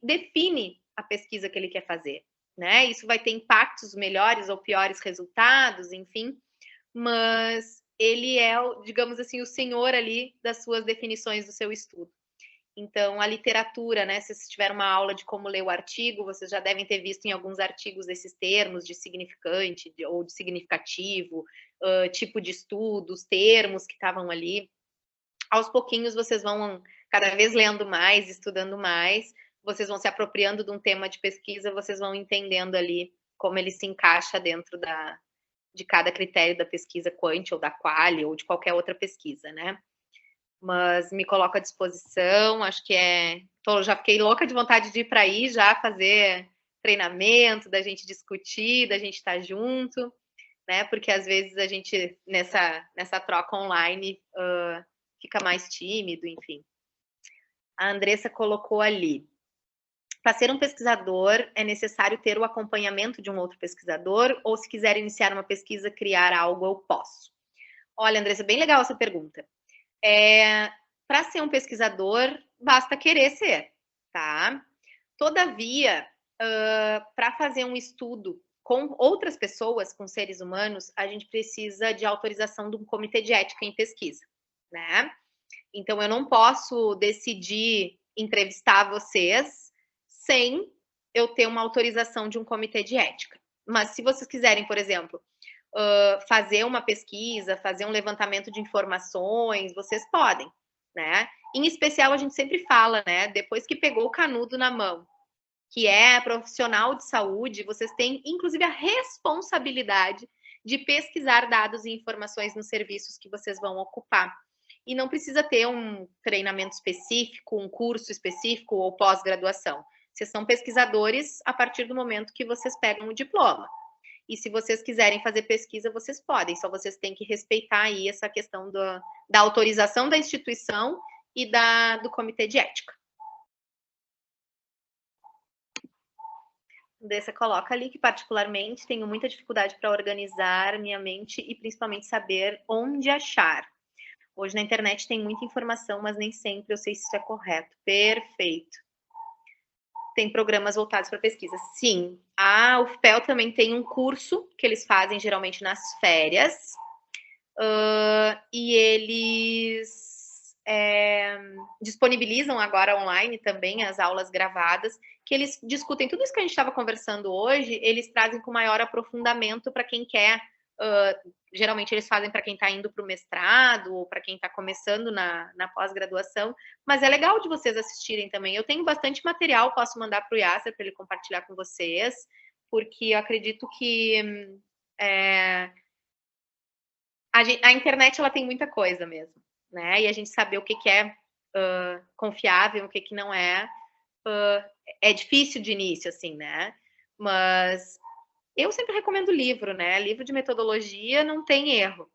define a pesquisa que ele quer fazer, né? Isso vai ter impactos, melhores ou piores resultados, enfim, mas ele é, digamos assim, o senhor ali das suas definições do seu estudo. Então, a literatura, né? Se vocês tiveram uma aula de como ler o artigo, vocês já devem ter visto em alguns artigos esses termos de significante ou de significativo, tipo de estudos, termos que estavam ali. Aos pouquinhos vocês vão cada vez lendo mais, estudando mais, vocês vão se apropriando de um tema de pesquisa, vocês vão entendendo ali como ele se encaixa dentro de cada critério da pesquisa quant ou da quali ou de qualquer outra pesquisa, né? Mas me coloco à disposição, acho que já fiquei louca de vontade de ir para aí já fazer treinamento, da gente discutir, da gente estar junto, né? Porque às vezes a gente nessa troca online fica mais tímido, enfim. A Andressa colocou ali. Para ser um pesquisador, é necessário ter o acompanhamento de um outro pesquisador, ou se quiser iniciar uma pesquisa, criar algo, eu posso? Olha, Andressa, bem legal essa pergunta. Para ser um pesquisador, basta querer ser, tá? Todavia, para fazer um estudo com outras pessoas, com seres humanos, a gente precisa de autorização de um comitê de ética em pesquisa, né? Então, eu não posso decidir entrevistar vocês sem eu ter uma autorização de um comitê de ética. Mas se vocês quiserem, por exemplo, fazer uma pesquisa, fazer um levantamento de informações, vocês podem, né? Em especial, a gente sempre fala, né? Depois que pegou o canudo na mão, que é profissional de saúde, vocês têm, inclusive, a responsabilidade de pesquisar dados e informações nos serviços que vocês vão ocupar. E não precisa ter um treinamento específico, um curso específico ou pós-graduação. Vocês são pesquisadores a partir do momento que vocês pegam o diploma. E se vocês quiserem fazer pesquisa, vocês podem, só vocês têm que respeitar aí essa questão da autorização da instituição e do comitê de ética. Dessa coloca ali que, particularmente, tenho muita dificuldade para organizar minha mente e, principalmente, saber onde achar. Hoje, na internet, tem muita informação, mas nem sempre eu sei se isso é correto. Perfeito. tem programas voltados para pesquisa. Sim, a UFPEL também tem um curso que eles fazem geralmente nas férias, e eles disponibilizam agora online também as aulas gravadas, que eles discutem tudo isso que a gente estava conversando hoje, eles trazem com maior aprofundamento para quem quer. Geralmente eles fazem para quem está indo para o mestrado ou para quem está começando na pós-graduação, mas é legal de vocês assistirem também. Eu tenho bastante material, posso mandar para o Yasser para ele compartilhar com vocês, porque eu acredito que a internet ela tem muita coisa mesmo, né? E a gente saber o que é confiável, o que não é, é difícil de início, assim, né? Mas eu sempre recomendo livro, né? Livro de metodologia não tem erro.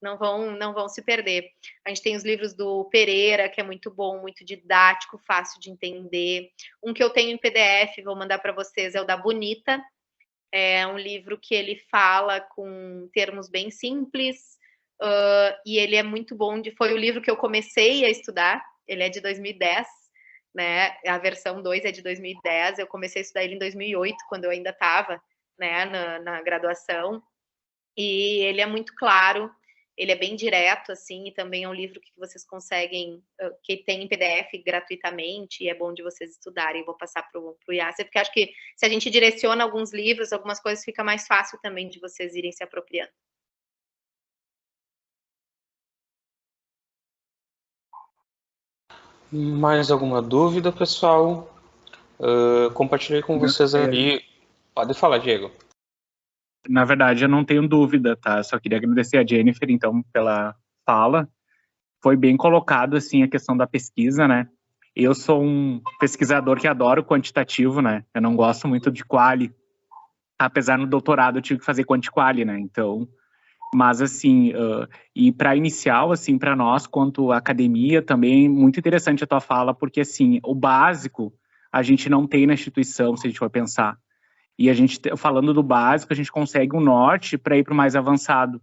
Não vão se perder. A gente tem os livros do Pereira, que é muito bom, muito didático, fácil de entender. Um que eu tenho em PDF, vou mandar para vocês, é o da Bonita. É um livro que ele fala com termos bem simples, e ele é muito bom. Foi o livro que eu comecei a estudar, ele é de 2010, né? A versão 2 é de 2010, eu comecei a estudar ele em 2008, quando eu ainda estava, né, na graduação, e ele é muito claro, ele é bem direto, assim, e também é um livro que vocês conseguem, que tem em PDF gratuitamente, e é bom de vocês estudarem. Eu vou passar para o Yasser, porque acho que se a gente direciona alguns livros, algumas coisas, fica mais fácil também de vocês irem se apropriando. Mais alguma dúvida, pessoal? Compartilhei com vocês ali. Pode falar, Diego. Na verdade, eu não tenho dúvida, tá? Só queria agradecer a Jennifer, então, pela fala. Foi bem colocado, assim, a questão da pesquisa, né? Eu sou um pesquisador que adoro quantitativo, né? Eu não gosto muito de quali. Apesar no doutorado eu tive que fazer quanti-quali, né? Então, mas assim, e para inicial, assim, para nós, quanto academia, também muito interessante a tua fala, porque assim, o básico a gente não tem na instituição, se a gente for pensar. E a gente, falando do básico, a gente consegue um norte para ir para o mais avançado.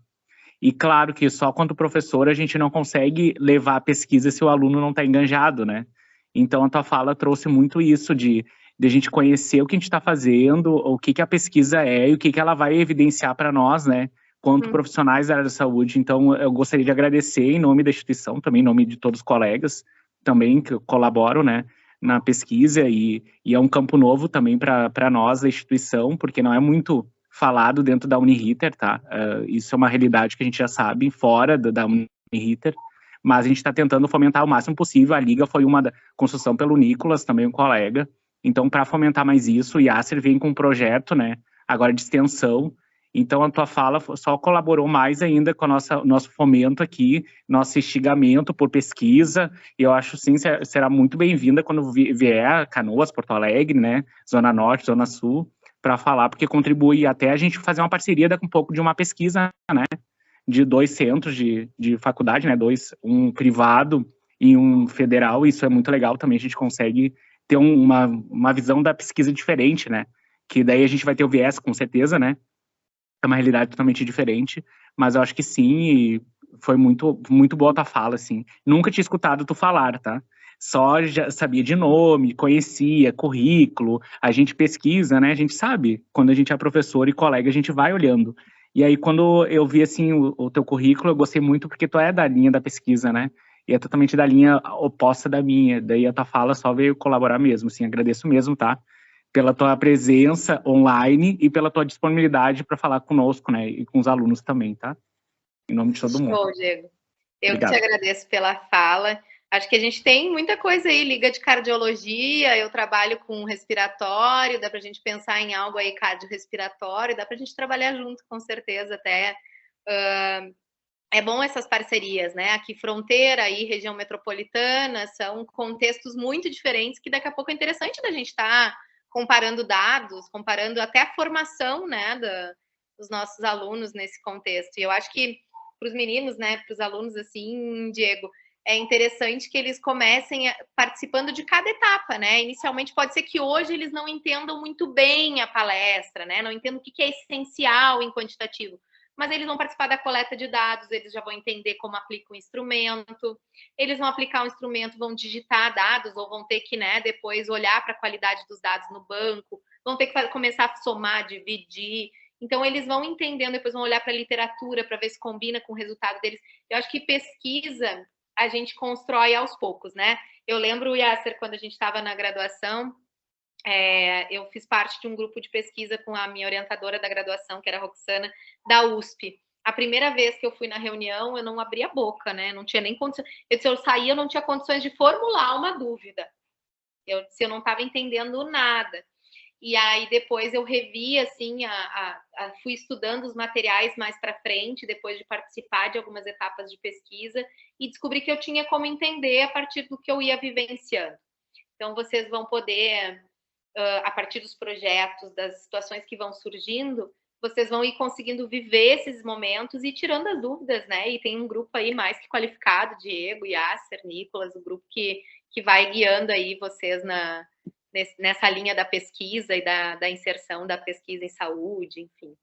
E claro que só quanto professor a gente não consegue levar a pesquisa se o aluno não está enganjado, né? Então a tua fala trouxe muito isso de a gente conhecer o que a gente está fazendo, o que a pesquisa é e o que ela vai evidenciar para nós, né? Quanto profissionais da área da saúde. Então eu gostaria de agradecer em nome da instituição, também em nome de todos os colegas também que colaboram, né? Na pesquisa, e é um campo novo também para nós, da instituição, porque não é muito falado dentro da Uniriter, tá? Isso é uma realidade que a gente já sabe, fora da Uniriter, mas a gente está tentando fomentar o máximo possível. A Liga foi uma construção pelo Nicolas, também um colega, então para fomentar mais isso, o Yasser vem com um projeto, né, agora de extensão. Então, a tua fala só colaborou mais ainda com o nosso fomento aqui, nosso instigamento por pesquisa, e eu acho, sim, será muito bem-vinda quando vier a Canoas, Porto Alegre, né, Zona Norte, Zona Sul, para falar, porque contribui até a gente fazer uma parceria com um pouco de uma pesquisa, né, de 2 centros de faculdade, né, um privado e um federal. Isso é muito legal também, a gente consegue ter uma visão da pesquisa diferente, né, que daí a gente vai ter o viés, com certeza, né, é uma realidade totalmente diferente, mas eu acho que sim, e foi muito, muito boa a tua fala, assim. Nunca tinha escutado tu falar, tá? Só já sabia de nome, conhecia, currículo, a gente pesquisa, né? A gente sabe, quando a gente é professor e colega, a gente vai olhando. E aí, quando eu vi, assim, o teu currículo, eu gostei muito, porque tu é da linha da pesquisa, né? E é totalmente da linha oposta da minha. Daí a tua fala só veio colaborar mesmo, assim, agradeço mesmo, tá? Pela tua presença online e pela tua disponibilidade para falar conosco, né, e com os alunos também, tá? Em nome de todo mundo. Show, Diego. Eu que te agradeço pela fala. Acho que a gente tem muita coisa aí, liga de cardiologia, eu trabalho com respiratório, dá para a gente pensar em algo aí cardiorrespiratório, dá para a gente trabalhar junto, com certeza, até. É bom essas parcerias, né? Aqui fronteira e região metropolitana são contextos muito diferentes, que daqui a pouco é interessante da gente estar comparando dados, comparando até a formação, né, dos nossos alunos nesse contexto. E eu acho que para os meninos, né, para os alunos, assim, Diego, é interessante que eles comecem participando de cada etapa, né? Inicialmente pode ser que hoje eles não entendam muito bem a palestra, né? Não entendam o que é essencial em quantitativo. mas eles vão participar da coleta de dados, eles já vão entender como aplica o instrumento, eles vão aplicar o instrumento, vão digitar dados, ou vão ter que, né, depois olhar para a qualidade dos dados no banco, vão ter que começar a somar, dividir. Então, eles vão entendendo, depois vão olhar para a literatura para ver se combina com o resultado deles. Eu acho que pesquisa a gente constrói aos poucos, né? Eu lembro, Yasser, quando a gente estava na graduação, eu fiz parte de um grupo de pesquisa com a minha orientadora da graduação, que era a Roxana, da USP. A primeira vez que eu fui na reunião, eu não abri a boca, né? Não tinha nem condições. Se eu saía, eu não tinha condições de formular uma dúvida. Se eu não estava entendendo nada. E aí depois eu revi, assim, fui estudando os materiais mais para frente, depois de participar de algumas etapas de pesquisa, e descobri que eu tinha como entender a partir do que eu ia vivenciando. Então, vocês vão poder, a partir dos projetos, das situações que vão surgindo, vocês vão ir conseguindo viver esses momentos e tirando as dúvidas, né? E tem um grupo aí mais que qualificado, Diego, Yasser, Nicolas, o grupo que vai guiando aí vocês nessa linha da pesquisa e da inserção da pesquisa em saúde, enfim.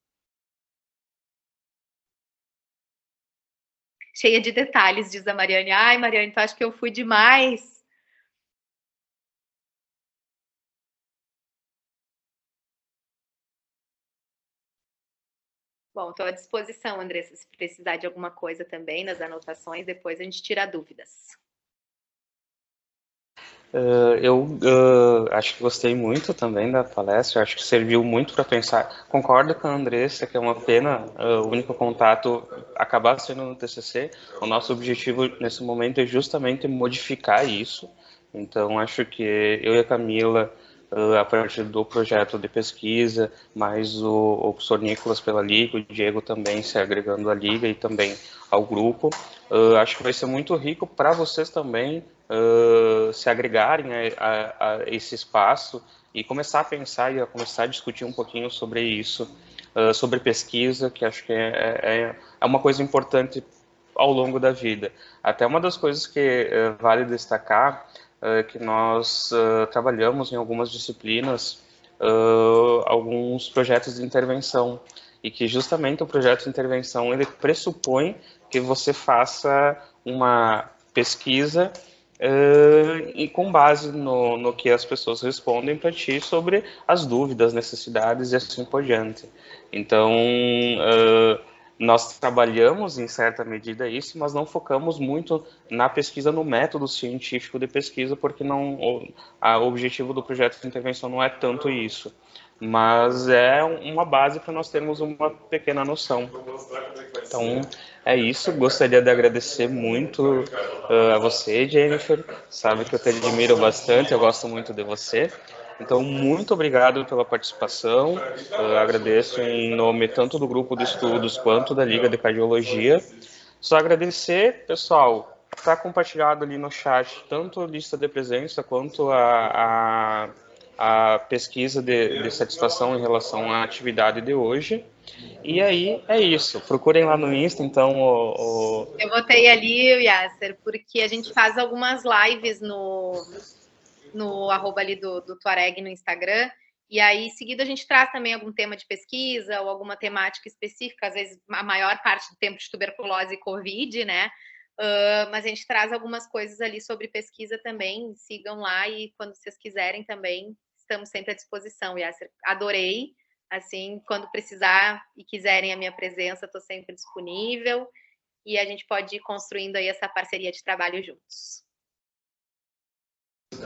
Cheia de detalhes, diz a Mariane. Ai, Mariane, tu acha que eu fui demais? Bom, estou à disposição, Andressa, se precisar de alguma coisa também nas anotações, depois a gente tira dúvidas. Eu acho que gostei muito também da palestra, acho que serviu muito para pensar. Concordo com a Andressa que é uma pena o único contato acabar sendo no TCC. O nosso objetivo nesse momento é justamente modificar isso. Então, acho que eu e a Camila, a partir do projeto de pesquisa, mais o professor Nicolas pela Liga, o Diego também se agregando à Liga e também ao grupo, acho que vai ser muito rico para vocês também se agregarem a esse espaço e começar a pensar e a começar a discutir um pouquinho sobre isso, sobre pesquisa, que acho que é uma coisa importante ao longo da vida. Até uma das coisas que vale destacar que nós trabalhamos em algumas disciplinas alguns projetos de intervenção e que justamente o projeto de intervenção ele pressupõe que você faça uma pesquisa e com base no que as pessoas respondem para ti sobre as dúvidas, necessidades e assim por diante. Então, nós trabalhamos em certa medida isso, mas não focamos muito na pesquisa, no método científico de pesquisa, porque o objetivo do projeto de intervenção não é tanto isso. Mas é uma base para nós termos uma pequena noção. Então, é isso. Gostaria de agradecer muito a você, Jennifer. Sabe que eu te admiro bastante, eu gosto muito de você. Então, muito obrigado pela participação. Agradeço em nome tanto do grupo de estudos quanto da Liga de Cardiologia. Só agradecer, pessoal, está compartilhado ali no chat tanto a lista de presença quanto a pesquisa de satisfação em relação à atividade de hoje. E aí, é isso. Procurem lá no Insta, então, Eu botei ali, Yasser, porque a gente faz algumas lives no arroba ali do Tuareg no Instagram, e aí, em seguida, a gente traz também algum tema de pesquisa ou alguma temática específica, às vezes a maior parte do tempo de tuberculose e Covid, né? Mas a gente traz algumas coisas ali sobre pesquisa também, sigam lá e quando vocês quiserem também, estamos sempre à disposição, Yasser. Adorei, assim, quando precisar e quiserem a minha presença, estou sempre disponível e a gente pode ir construindo aí essa parceria de trabalho juntos.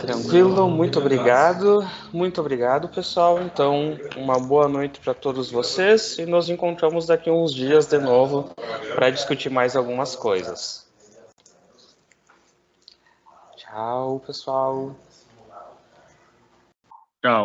Tranquilo, muito obrigado, pessoal. Então, uma boa noite para todos vocês e nos encontramos daqui a uns dias de novo para discutir mais algumas coisas. Tchau, pessoal. Tchau.